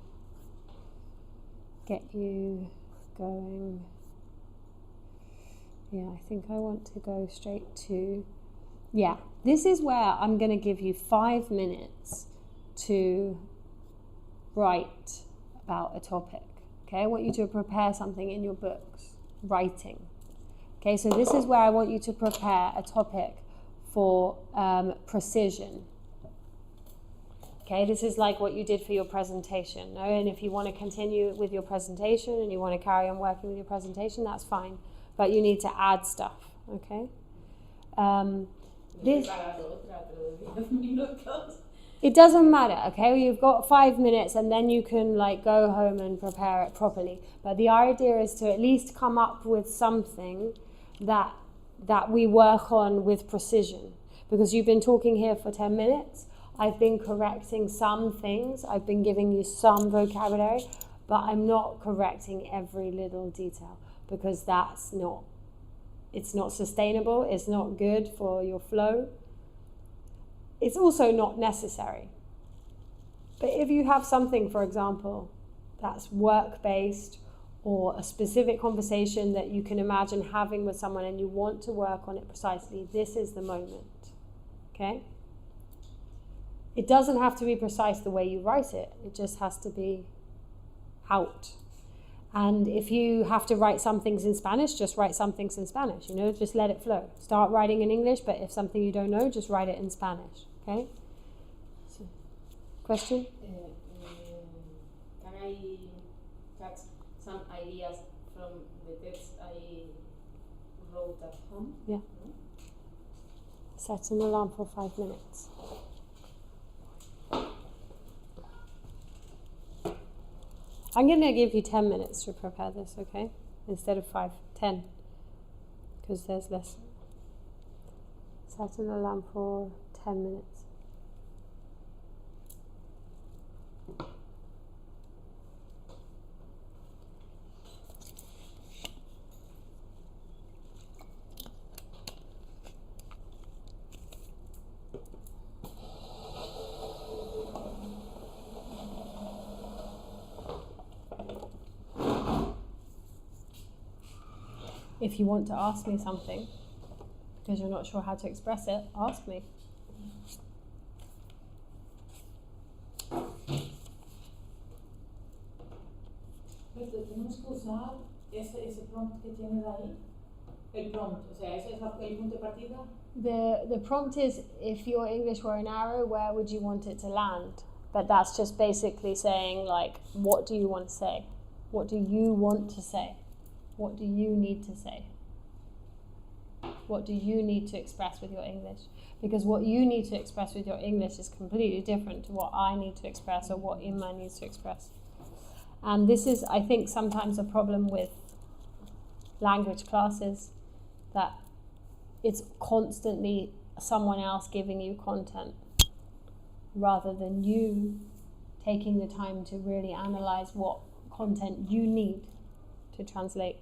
get you going. Yeah, I think I want to go straight to, yeah, this is where I'm going to give you 5 minutes to write about a topic. Okay, I want you to prepare something in your books, writing. Okay, so this is where I want you to prepare a topic for precision. Okay, this is like what you did for your presentation. No? And if you want to continue with your presentation and you want to carry on working with your presentation, that's fine. But you need to add stuff. Okay. It doesn't matter, okay? You've got 5 minutes and then you can like go home and prepare it properly. But the idea is to at least come up with something that we work on with precision. Because you've been talking here for 10 minutes. I've been correcting some things. I've been giving you some vocabulary, but I'm not correcting every little detail. because it's not sustainable, it's not good for your flow. It's also not necessary. But if you have something, for example, that's work-based, or a specific conversation that you can imagine having with someone and you want to work on it precisely, this is the moment, okay? It doesn't have to be precise the way you write it. It just has to be out. And if you have to write some things in Spanish, just write some things in Spanish, just let it flow. Start writing in English, but if something you don't know, just write it in Spanish, okay? So, question? Can I catch some ideas from the text I wrote at home? Yeah. Set an alarm for 5 minutes. I'm going to give you 10 minutes to prepare this, okay? Instead of 5, 10. Because there's less. Set an alarm for 10 minutes. If you want to ask me something, because you're not sure how to express it, ask me. Tenemos que usar ese prompt que tienes ahí. El prompt, o sea, ese es el punto de partida. The prompt is, if your English were an arrow, where would you want it to land? But that's just basically saying, like, what do you want to say? What do you want to say? What do you need to say? What do you need to express with your English? Because what you need to express with your English is completely different to what I need to express or what Imma needs to express. And this is, I think, sometimes a problem with language classes, that it's constantly someone else giving you content rather than you taking the time to really analyze what content you need to translate.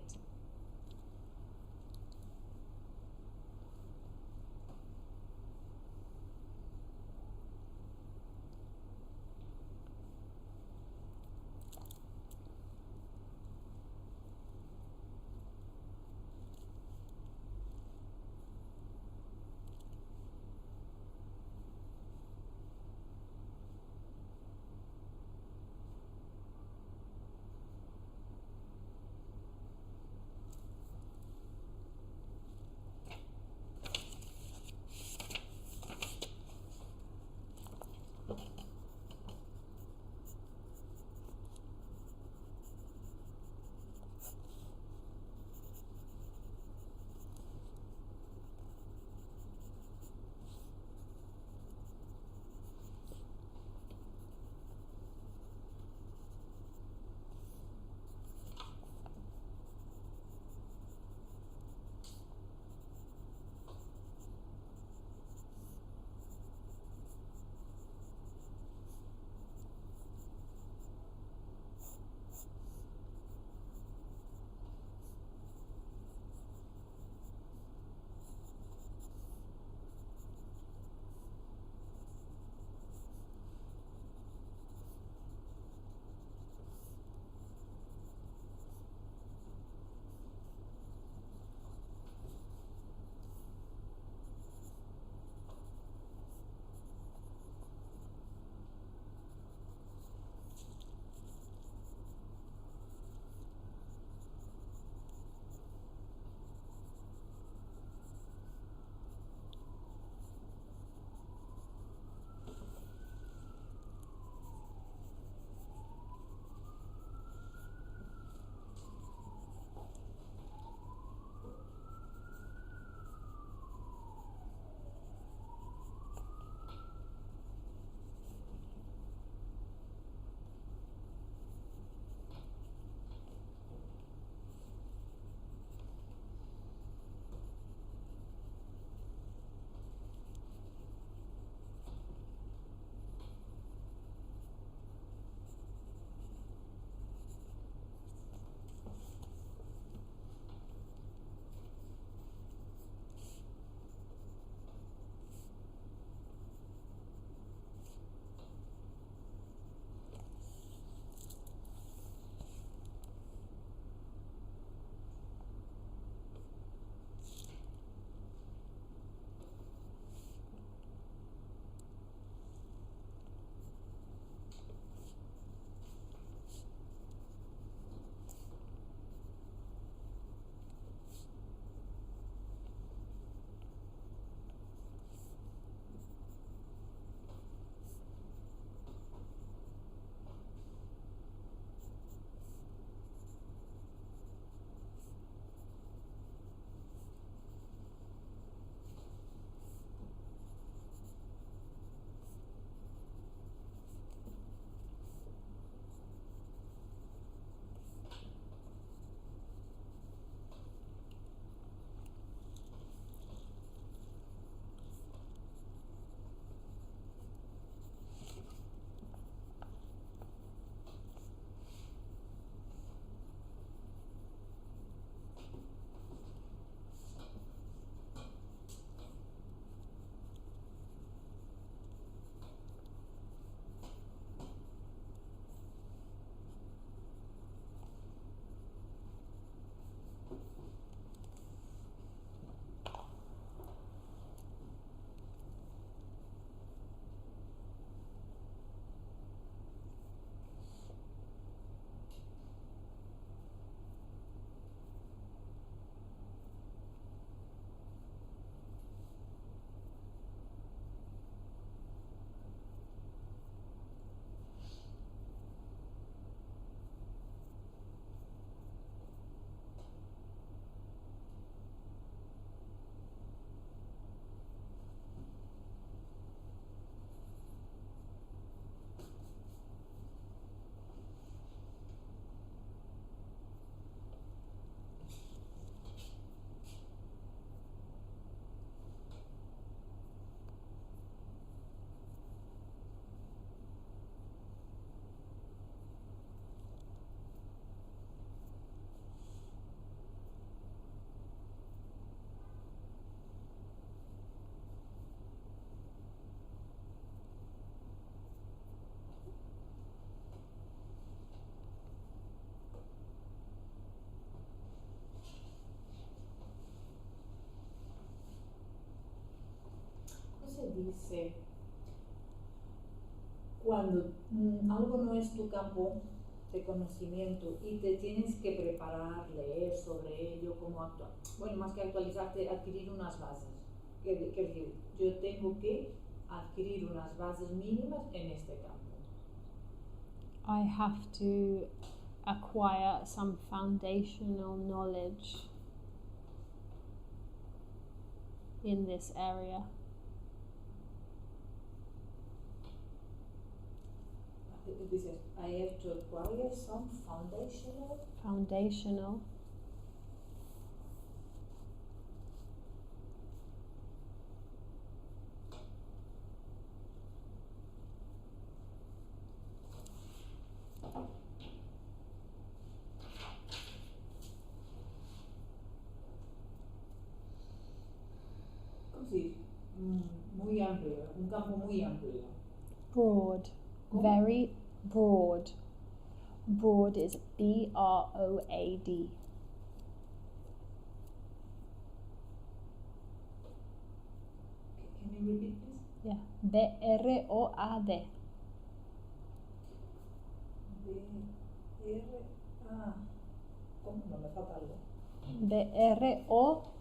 dice, cuando algo no es tu campo de conocimiento y te tienes que preparar, leer sobre ello, cómo actuar. Bueno, más que actualizarte, adquirir unas bases. Quiero decir, yo tengo que adquirir unas bases mínimas en este campo. I have to acquire some foundational knowledge in this area. Dices, I have to acquire some foundational. Foundational. Sí, muy amplio, un campo muy amplio. Broad. Very broad. Broad is B-R-O-A-D. Can you repeat please? Yeah. B-R-O-A-D. ¿Cómo? No, me falta algo. B-R-O-A-D.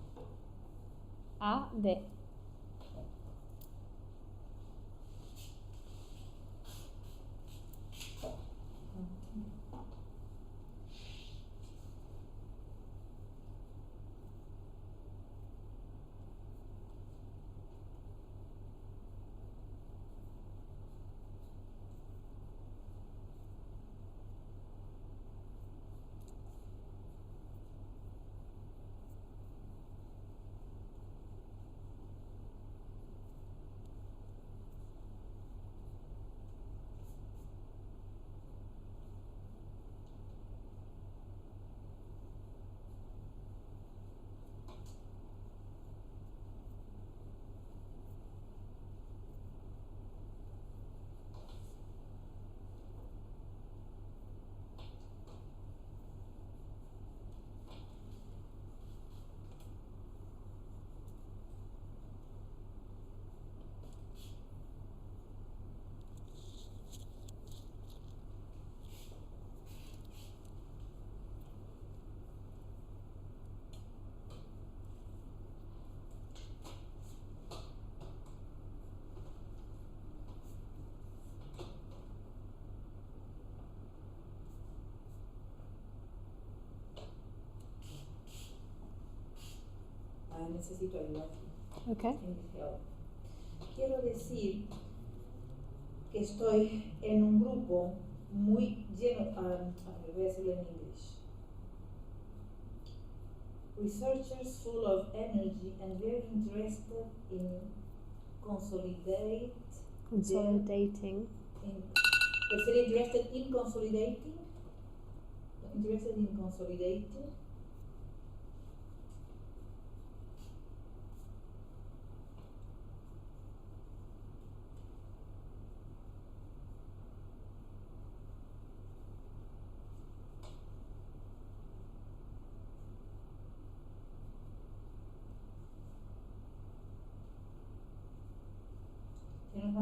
Necesito ayuda aquí. Okay. Quiero decir que estoy en un grupo muy lleno, a ver, voy a decirlo en inglés. Researchers full of energy and very interested in consolidating. Interested in consolidating.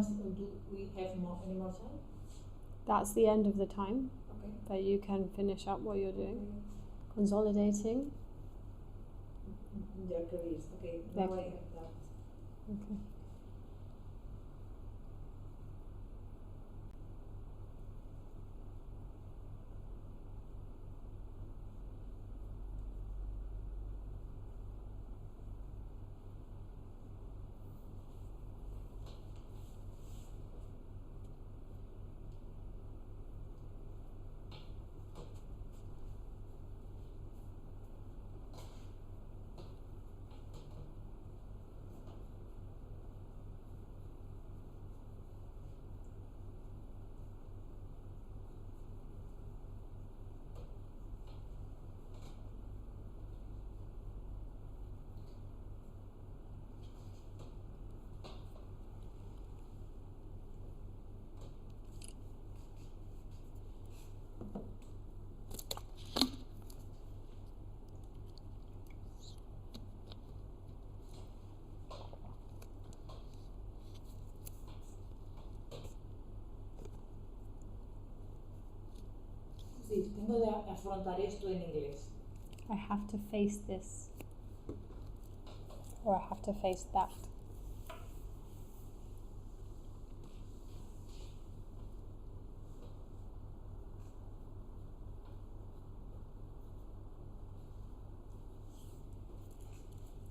Do we have any more time? That's the end of the time. Okay. But you can finish up what you're doing. Okay. Consolidating. Their careers. Okay. Now I have that. Okay. decir, tengo de afrontar esto en inglés. I have to face this. Or I have to face that.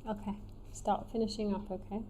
Okay, start finishing up, okay?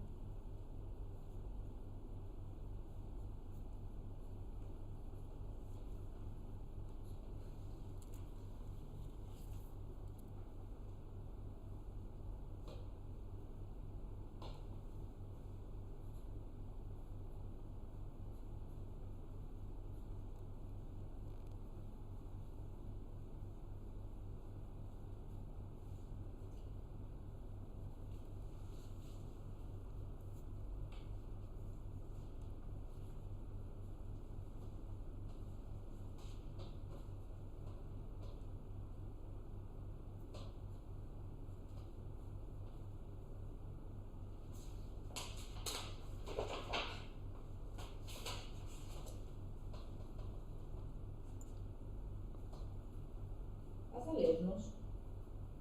¿Vas a leernos?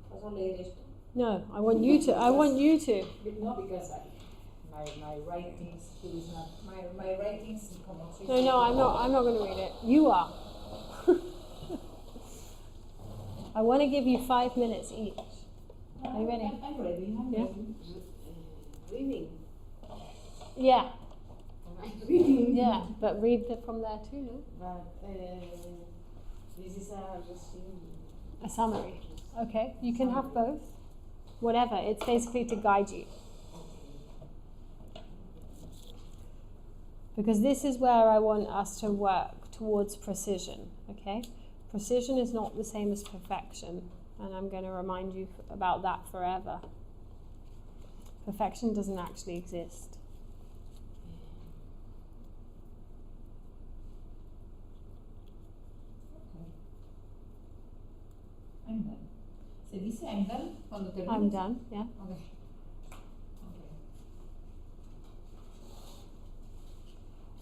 ¿Vas a leer esto? No, I want you to. I want you to. No, because my writing skill is not my writing is como No, I'm not going to read it. You are. I want to give you 5 minutes each. Are you ready? I'm ready. I'm Yeah. ready. Reading. Yeah, Am I reading? yeah, but read from there too, no? But this is a resume. A summary. Okay, you can have both. Whatever, it's basically to guide you. Because this is where I want us to work towards precision, okay? Precision is not the same as perfection, and I'm going to remind you about that forever. Perfection doesn't actually exist. I'm done. ¿Se dice I'm done cuando terminas? I'm done, yeah. Okay.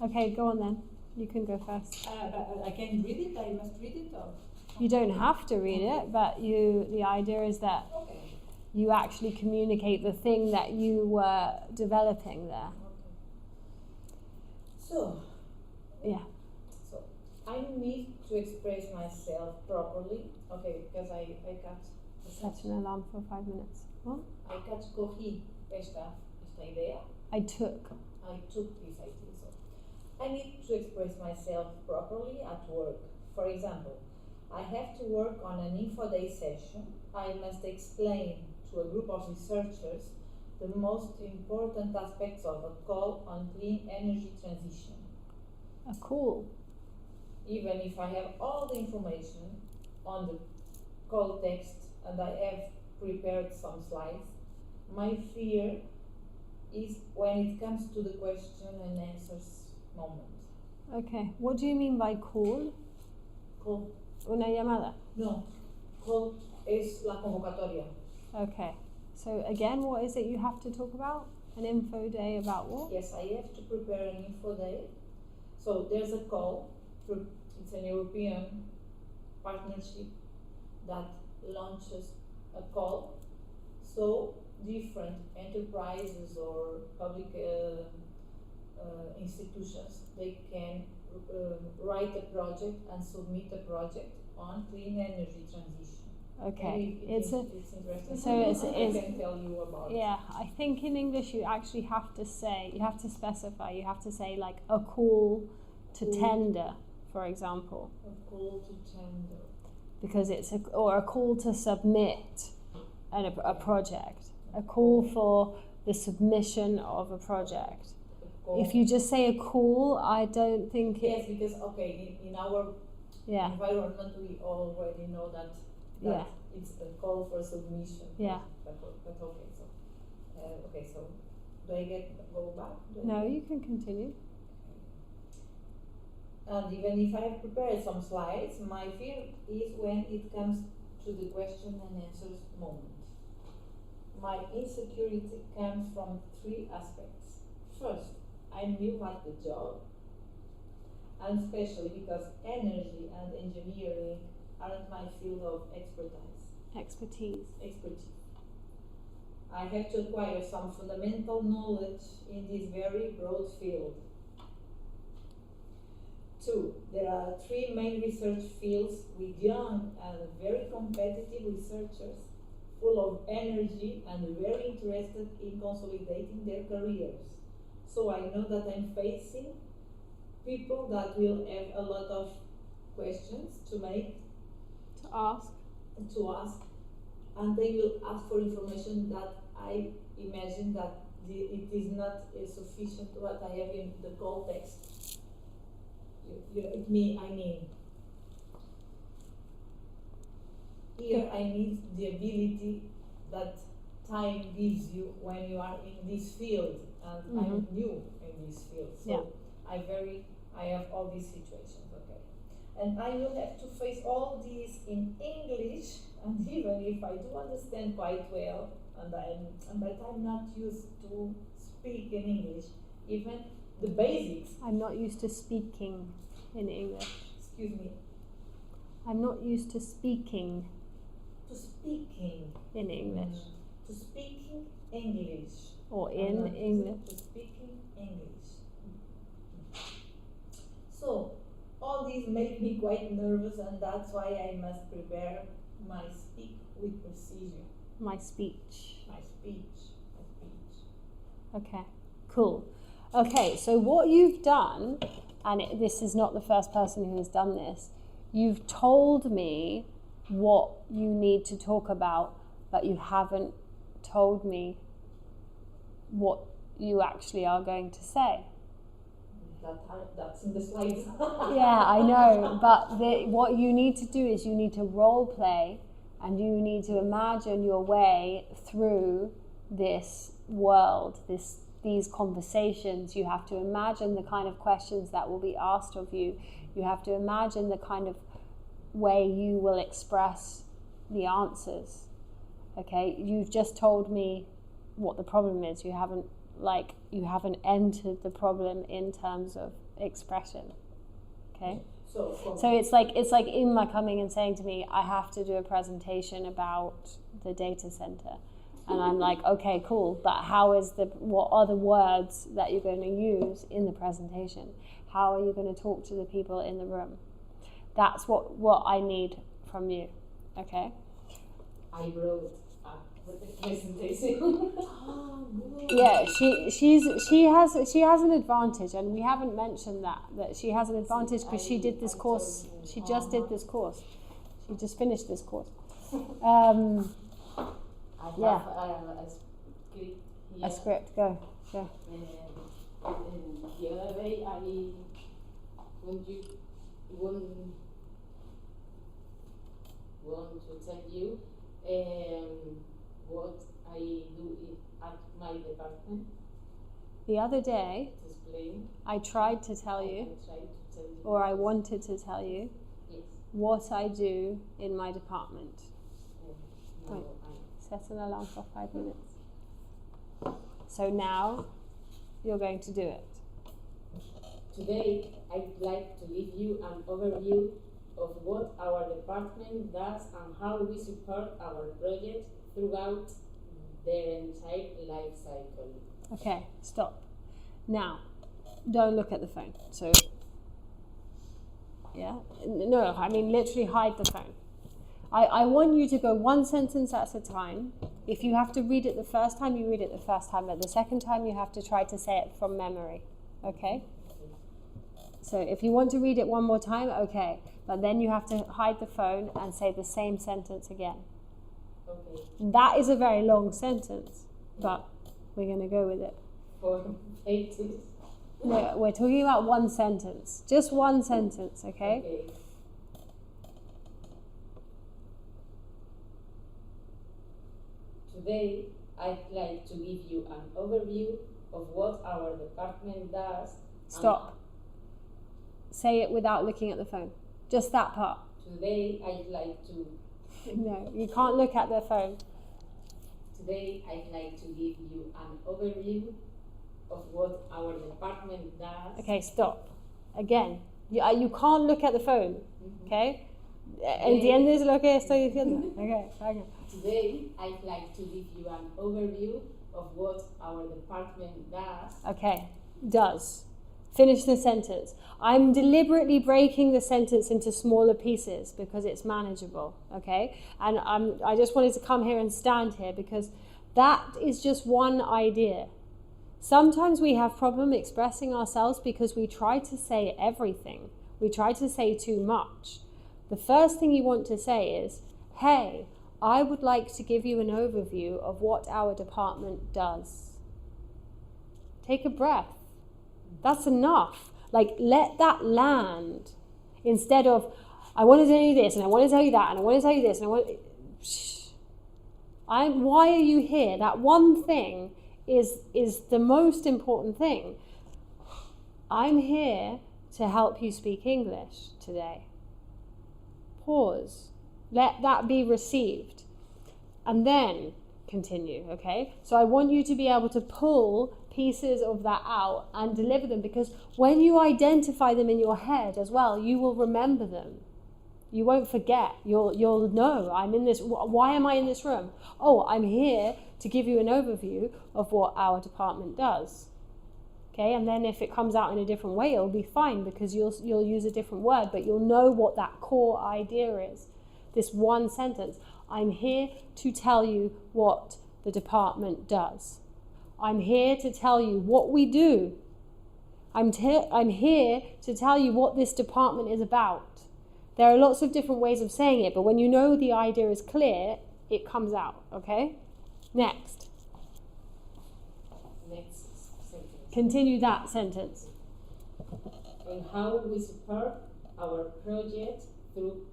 Okay, go on then. You can go first. But I can read it. I must read it. Or? You don't have to read it, but the idea is that Okay. you actually communicate the thing that you were developing there. Okay. So. Yeah. So I need to express myself properly. Okay, because I Set an alarm for 5 minutes. What? I cogí esta idea. I took. I took this idea. So I need to express myself properly at work. For example, I have to work on an info day session. I must explain to a group of researchers the most important aspects of a call on clean energy transition. A call. Even if I have all the information on the call text and I have prepared some slides, my fear is when it comes to the question and answers moment. Okay. What do you mean by call? Call? Una llamada. No. Call es la convocatoria. Okay. So again, what is it you have to talk about? An info day about what? Yes, I have to prepare an info day. So there's a call. It's an European partnership that launches a call. So different enterprises or public institutions, they can write a project and submit a project on clean energy transition. Okay. It's interesting. So it's I can tell you about yeah, I think in English you actually have to say, you have to specify, you have to say like a call to tender, for example. a call to tender. Because it's or a call to submit a project, a call for the submission of a project. If you just say a call, I don't think Yes, because in our yeah, environment we already know that yeah, it's a call for submission. yeah. But okay, so do I go back? No, you can continue. And even if I have prepared some slides, my fear is when it comes to the question and answers moment. My insecurity comes from 3 aspects. First, I'm new at the job, and especially because energy and engineering aren't my field of expertise. I have to acquire some fundamental knowledge in this very broad field. 2. There are 3 main research fields with young and very competitive researchers, full of energy and very interested in consolidating their careers. So I know that I'm facing people that will have a lot of questions to ask, and they will ask for information that I imagine that it is not sufficient to what I have in the context. I mean, here I need the ability that time gives you when you are in this field, and I'm new in this field, so I have all these situations, okay? And I will have to face all these in English, and even if I do understand quite well, but I'm not used to speak in English, even the basics. I'm not used to speaking in English. Excuse me. I'm not used to speaking. To speaking. In English. To speaking English. Or in English. To speaking English. So, all these make me quite nervous, and that's why I must prepare my speak with precision. My speech. Okay, cool. Okay, so what you've done, and this is not the first person who has done this, you've told me what you need to talk about, but you haven't told me what you actually are going to say. That's in the slides. Yeah, I know, but what you need to do is you need to role play, and you need to imagine your way through this world, these conversations. You have to imagine the kind of questions that will be asked of you. You have to imagine the kind of way you will express the answers. Okay, you've just told me what the problem is. You haven't entered the problem in terms of expression. Okay. So it's like Imma coming and saying to me, I have to do a presentation about the data center. And I'm like, okay, cool, but what are the words that you're going to use in the presentation? How are you going to talk to the people in the room? That's what I need from you, okay? I wrote with the presentation. Yeah, she has an advantage, and we haven't mentioned that she has an advantage because she did this course. She just did this course. She just finished this course. I have a script here. A script, go. The other day I want to tell you what I do at my department. The other day, To explain. I tried to tell you, or I wanted to tell you, Yes. what I do in my department. Now Right. Set an alarm for 5 minutes. So now you're going to do it. Today, I'd like to give you an overview of what our department does and how we support our projects throughout their entire life cycle. Okay, stop. Now, don't look at the phone. So, yeah? No, I mean literally hide the phone. I want you to go one sentence at a time. If you have to read it the first time, you read it the first time. But the second time, you have to try to say it from memory. Okay? So if you want to read it one more time, okay. But then you have to hide the phone and say the same sentence again. Okay. That is a very long sentence, but we're going to go with it. 4 pages. No, we're talking about one sentence. Just one sentence, okay? Okay. Today, I'd like to give you an overview of what our department does. Stop. Say it without looking at the phone. Just that part. Today, I'd like to. No, you can't look at the phone. Today, I'd like to give you an overview of what our department does. Okay, stop. Again. You can't look at the phone, okay? ¿Entiendes lo que estoy diciendo? Okay. Today, I'd like to give you an overview of what our department does. Okay, does. Finish the sentence. I'm deliberately breaking the sentence into smaller pieces because it's manageable, okay? And I just wanted to come here and stand here because that is just one idea. Sometimes we have problem expressing ourselves because we try to say everything. We try to say too much. The first thing you want to say is, hey, I would like to give you an overview of what our department does. Take a breath. That's enough. Like, let that land. Instead of, I want to tell you this, and I want to tell you that, and I want to tell you this, and I want... Why are you here? That one thing is the most important thing. I'm here to help you speak English today. Pause. Let that be received. And then continue, okay? So I want you to be able to pull pieces of that out and deliver them, because when you identify them in your head as well, you will remember them. You won't forget. You'll know, I'm in this. Why am I in this room? Oh, I'm here to give you an overview of what our department does. Okay, and then if it comes out in a different way, it'll be fine because you'll use a different word, but you'll know what that core idea is. This one sentence. I'm here to tell you what the department does. I'm here to tell you what we do. I'm here to tell you what this department is about. There are lots of different ways of saying it, but when you know the idea is clear, it comes out, okay? Next. Next sentence. Continue that sentence. And how we support our project throughout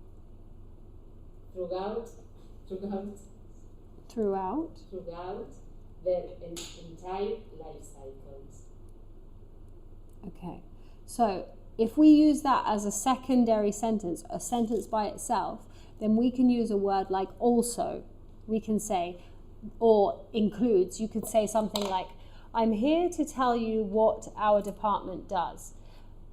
their entire life cycles. Okay, so if we use that as a secondary sentence, a sentence by itself, then we can use a word like also. We can say, or includes, you could say something like, I'm here to tell you what our department does.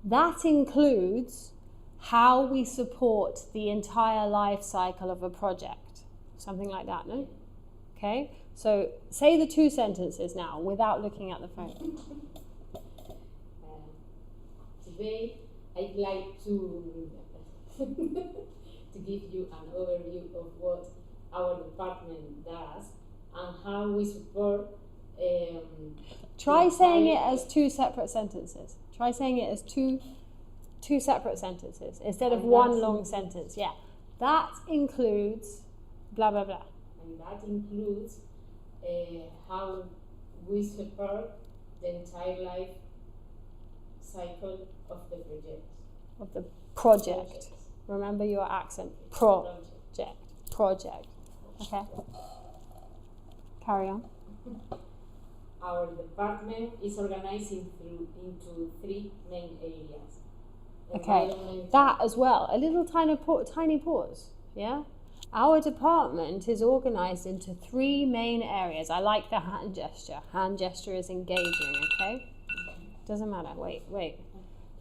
That includes how we support the entire life cycle of a project. Something like that, no? Okay, so say the two sentences now without looking at the phone. Today, I'd like to give you an overview of what our department does and how we support. Try saying it as two separate sentences. Try saying it as two separate sentences instead of one long sentence. Yeah, that includes blah blah blah. And that includes how we support the entire life cycle of the project. Of the project. Remember your accent. Project. Okay. Carry on. Our department is organized into three main areas. Okay, that as well. A little tiny pause. Yeah. Our department is organized into three main areas. I like the hand gesture. Hand gesture is engaging. Okay. Doesn't matter. Wait.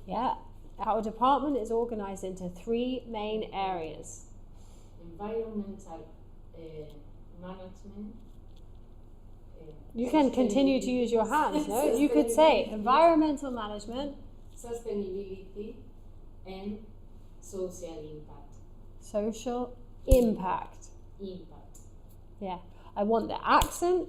Yeah. Our department is organized into three main areas. Environmental management. You can continue to use your hands, no? You could say environmental management. Sustainability and social impact. Social impact. Impact. Yeah. I want the accent,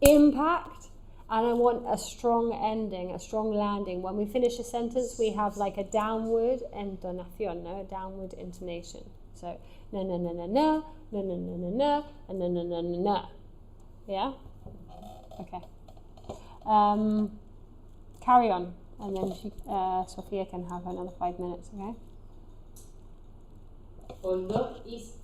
impact, and I want a strong ending, a strong landing. When we finish a sentence, we have like a downward entonación, no? A downward intonation. So, na na na na na, na na na na na, and na na na na na. Yeah? Okay. Carry on, and then Sophia can have another 5 minutes, okay? Although each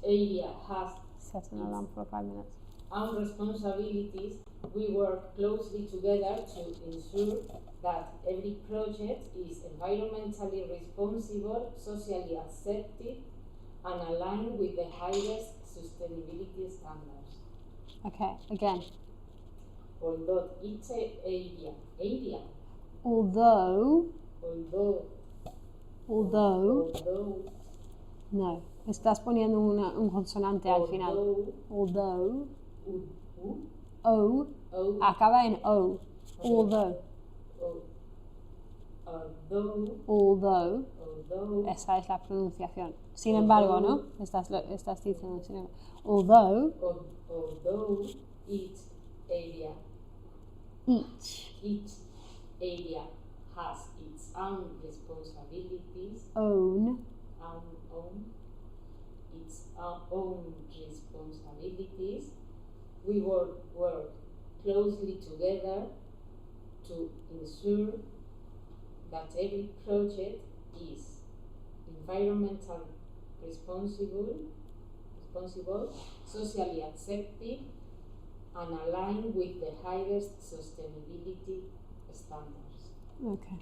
area has set an alarm for 5 minutes. Own responsibilities, we work closely together to ensure that every project is environmentally responsible, socially accepted, and aligned with the highest sustainability standards. Okay, again. Although each area. Although No, estás poniendo un consonante al final. Although. O. Acaba en O. Although. Although. Esa es la pronunciación. Sin embargo, ¿no? Estás diciendo sin embargo. Although each area has its own responsibilities. Its own responsibilities. We work closely together to ensure that every project is environmentally responsible, socially accepted, and aligned with the highest sustainability standards. Okay.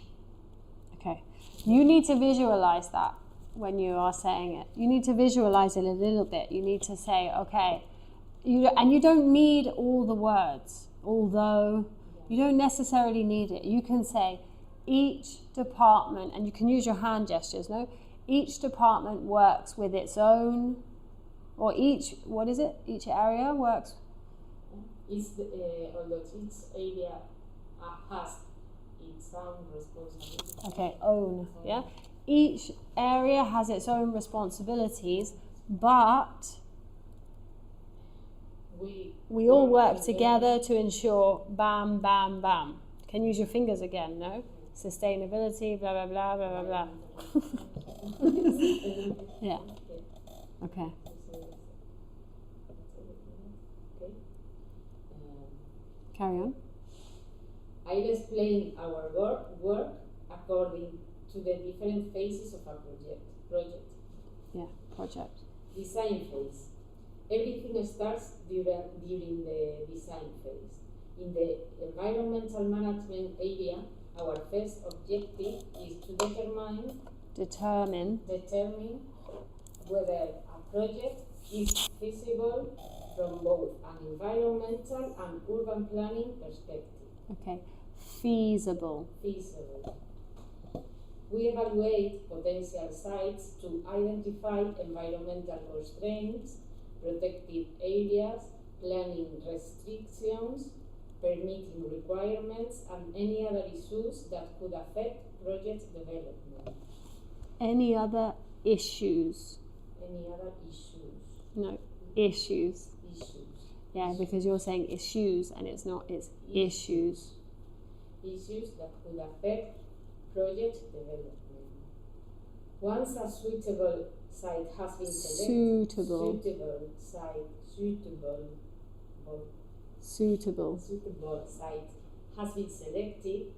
You need to visualize that when you are saying it. You need to visualize it a little bit. You need to say, okay, you don't need all the words, although you don't necessarily need it. You can say each department, and you can use your hand gestures, no? Each department works with its own, or each area works. Although each area has its own responsibilities. Okay, own, yeah? Each area has its own responsibilities, but we all work together to ensure bam, bam, bam. Can use your fingers again, no? Sustainability, blah, blah, blah, blah, blah, blah. Yeah. Okay. Carry on. I'll explain our work according to the different phases of a project. Yeah, project. Design phase. Everything starts during the design phase. In the environmental management area, our first objective is to determine whether a project is feasible from both an environmental and urban planning perspective. Okay, feasible. We evaluate potential sites to identify environmental constraints, protected areas, planning restrictions, permitting requirements, and any other issues that could affect project development. Any other issues? No, issues. Yeah, because you're saying issues and it's not, it's issues. Issues that could affect project development. Once a suitable site has been selected, suitable site has been selected,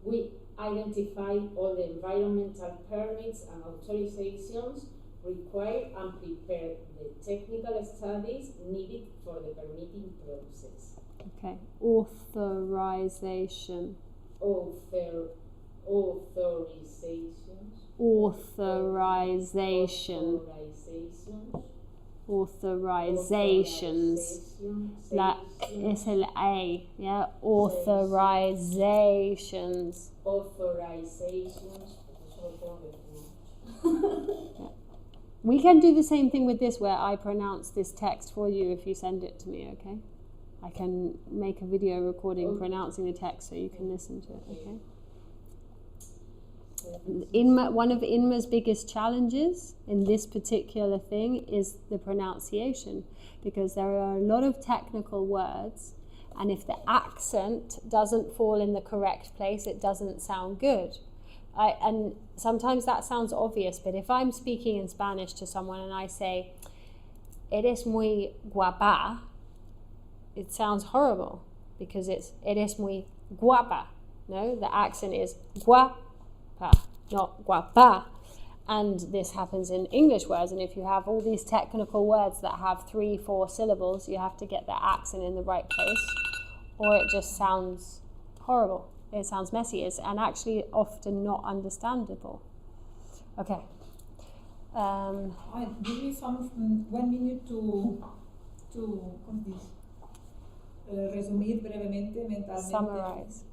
we identify all the environmental permits and authorizations required and prepare the technical studies needed for the permitting process. Okay, authorization. Authorizations. La es el A, yeah? Authorizations. Yeah. We can do the same thing with this where I pronounce this text for you if you send it to me, okay? I can make a video recording pronouncing the text so you can listen to it, okay? One of Inma's biggest challenges in this particular thing is the pronunciation, because there are a lot of technical words, and if the accent doesn't fall in the correct place, it doesn't sound good. And sometimes that sounds obvious, but if I'm speaking in Spanish to someone and I say, eres muy guapa, it sounds horrible because it's eres muy guapa. No, the accent is guapa, not guapa. And this happens in English words, and if you have all these technical words that have 3-4 syllables, you have to get the accent in the right place, or it just sounds horrible. It sounds messy, and actually often not understandable. Okay. Give me 1 minute to resumir brevemente, mentalmente. Summarize.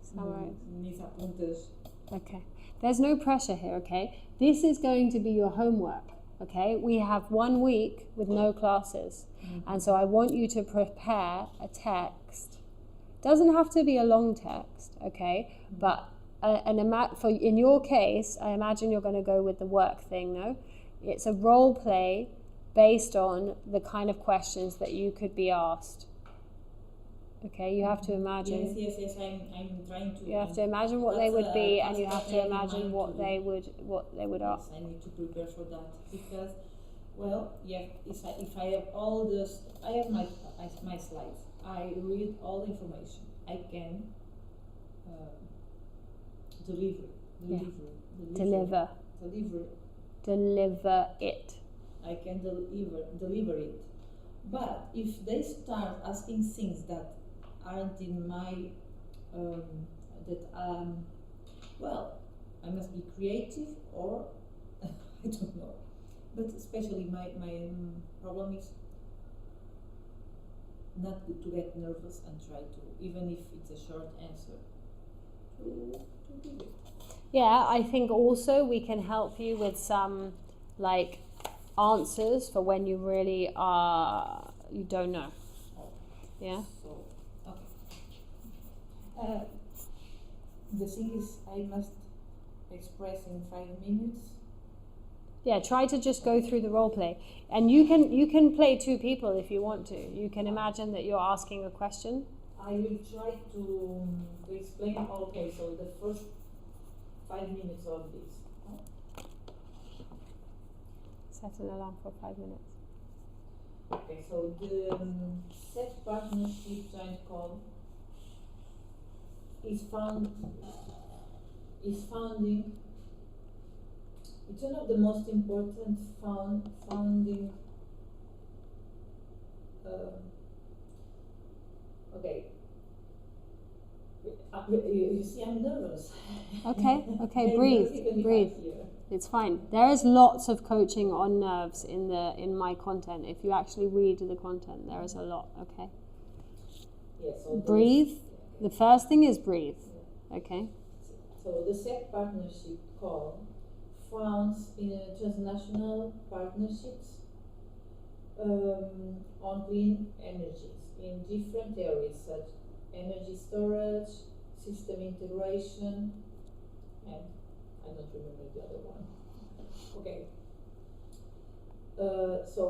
Mis apuntes. Okay. There's no pressure here, okay? This is going to be your homework, okay? We have 1 week with no classes. And so I want you to prepare a text. Doesn't have to be a long text, okay? But in your case, I imagine you're going to go with the work thing, no? It's a role play based on the kind of questions that you could be asked. Okay, you have to imagine. Yes. I'm trying to. You have to imagine what they would be, and you have to imagine what they would ask. Yes, I need to prepare for that because, well, yeah. If I have all this, I have my slides. I read all the information. I can deliver it. I can deliver it. But if they start asking things that aren't in my well, I must be creative, or I don't know. But especially my problem is not to get nervous and try to, even if it's a short answer, to give it. Yeah, I think also we can help you with some like answers for when you really you don't know. Yeah. So okay. The thing is, I must express in 5 minutes. Yeah, try to just go through the role play, and you can play 2 people if you want to. You can imagine that you're asking a question. I will try to explain. Okay, so the first 5 minutes of this. Set an alarm for 5 minutes. Okay, so the set partnership joint call is founding. It's one of the most important founding. Okay. You see, I'm nervous. Okay, breathe. It's fine. There is lots of coaching on nerves in my content. If you actually read the content, there is a lot. Okay. Yeah, so breathe. The first thing is breathe. Okay. So the SEC partnership call founds in transnational partnerships on clean energies in different areas such energy storage, system integration, and I don't remember the other one. Okay. So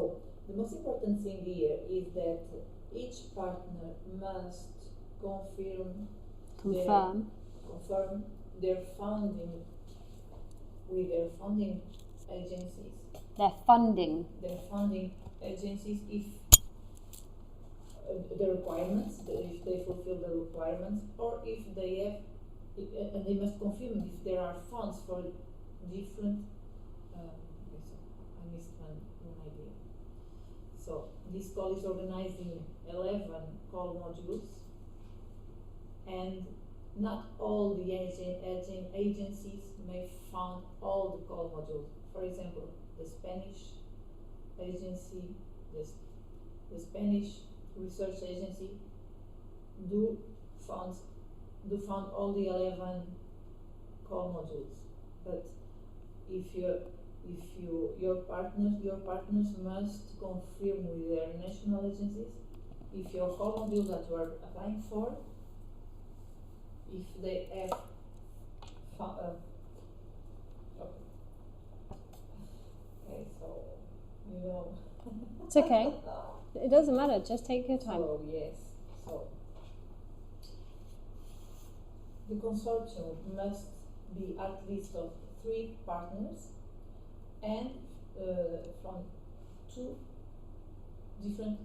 the most important thing here is that each partner must confirm their funding with their funding agencies. Their funding agencies, if the requirements, if they fulfill the requirements, or if they have, and they must confirm if there are funds for different. I missed one idea. So this call is organized in 11 call modules, and not all the agencies may fund all the call modules. For example, the Spanish agency, the Spanish research agency do fund all the 11 call modules. But if your partners must confirm with their national agencies if your call module that you are applying for, if they have okay, so you know. It's okay. It doesn't matter. Just take your time. So yes, so the consortium must be at least of 3 partners and from 2 different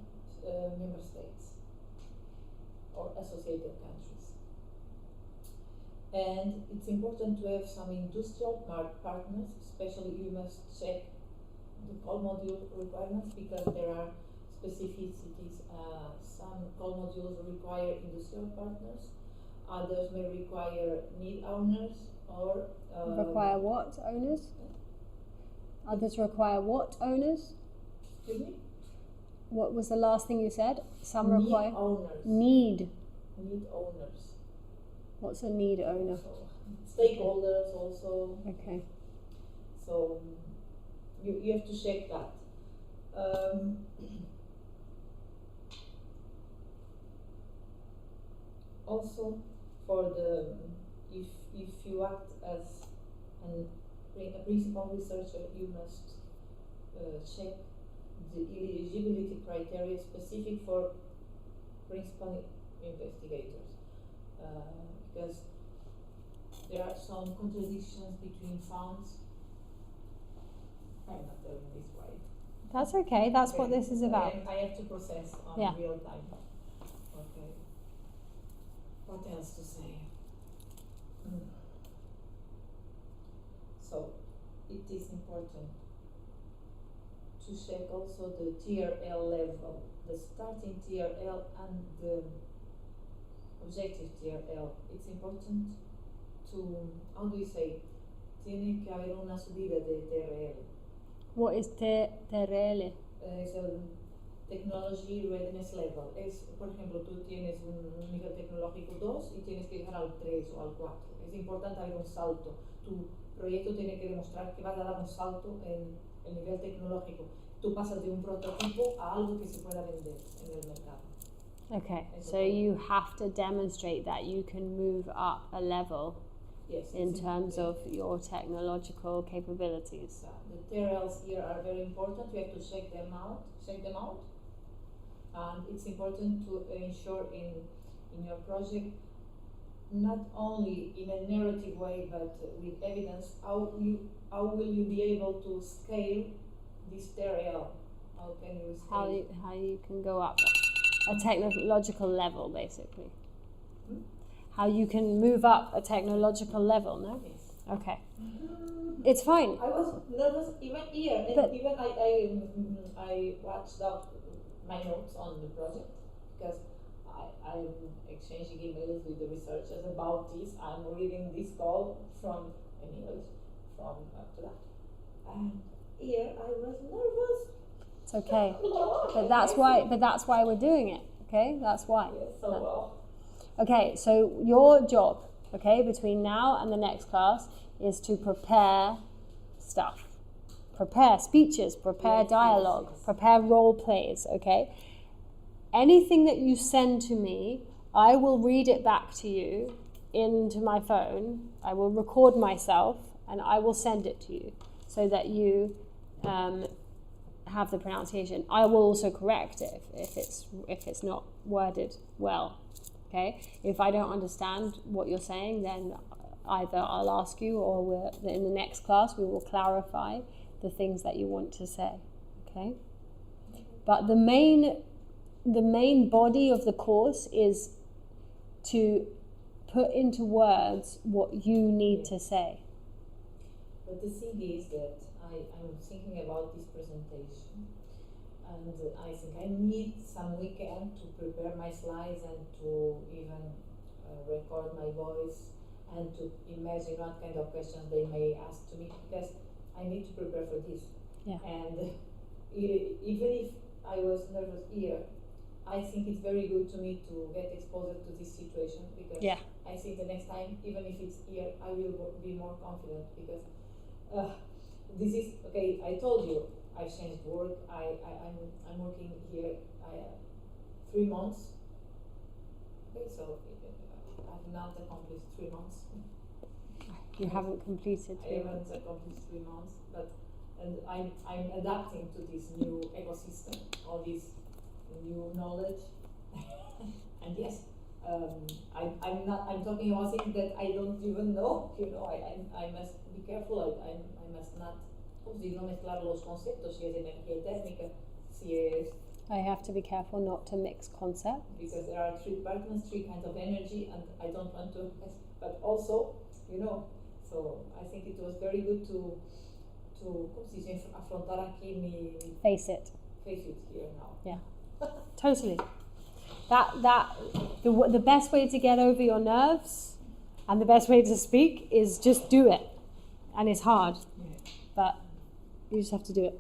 member states or associated countries. And it's important to have some industrial partners, especially you must check the call module requirements because there are specificities. Some call modules require industrial partners, others may require need owners or require what owners? Others require what owners? Excuse me? What was the last thing you said? Some need require owners. Need Owners. What's a need owner? So it's stakeholders also. Okay. So you have to check that. Also, for the if you act as a principal researcher, you must check the eligibility criteria specific for principal investigators, because there are some contradictions between funds. I'm not telling this right. That's okay. That's what this is about. I have to process on real time. Okay. What else to say? So, it is important to check also the TRL level, the starting TRL and the objective TRL. It's important to, how do you say, tiene que haber una subida de TRL. What is TRL? Es el Technology Readiness Level. Es, por ejemplo, tú tienes un nivel tecnológico 2 y tienes que llegar al 3 o al 4. Es importante haber un salto. Tu proyecto tiene que demostrar que vas a dar un salto en el nivel tecnológico. Tú pasas de un prototipo a algo que se pueda vender en el mercado. Okay, so you have to demonstrate that you can move up a level in terms of your technological capabilities. The TRLs here are very important. You have to check them out. And it's important to ensure in your project, not only in a narrative way, but with evidence, how will you be able to scale this TRL? How can you scale? How you can go up a technological level, basically. How you can move up a technological level, no? Yes. Okay. It's fine. I was nervous even here, and even I watched out my notes on the project, because I'm exchanging emails with the researchers about this. I'm reading this call from in English from to that, and here I was nervous. It's okay, but that's why we're doing it. Okay, that's why. Yes, so well. Okay, so your job, okay, between now and the next class is to prepare stuff. Prepare speeches, prepare dialogue, prepare role plays, okay? Anything that you send to me, I will read it back to you into my phone. I will record myself and I will send it to you so that you have the pronunciation. I will also correct it if it's not worded well. Okay, if I don't understand what you're saying, then either I'll ask you, or in the next class we will clarify the things that you want to say. Okay, but the main body of the course is to put into words what you need to say. But the thing is that I'm thinking about this presentation, and I think I need some weekend to prepare my slides and to even record my voice and to imagine what kind of questions they may ask to me, because I need to prepare for this. Yeah. And even if I was nervous here, I think it's very good to me to get exposed to this situation, because I think the next time, even if it's here, I will be more confident, because this is, okay, I told you, I've changed work, I'm working here 3 months. Okay, so I've not accomplished 3 months. You haven't completed 3 months. I haven't accomplished 3 months, and I'm adapting to this new ecosystem, all this new knowledge. And yes, I'm talking about things that I don't even know. You know, I must be careful. I must not no mezclar los conceptos, si es energía térmica, si es. I have to be careful not to mix concepts. Because there are 3 partners, 3 kinds of energy, and I don't want to, but also, you know, so I think it was very good to ¿cómo se dice? Afrontar aquí mi. Face it here now. Yeah, totally. The best way to get over your nerves and the best way to speak is just do it, and it's hard, but you just have to do it.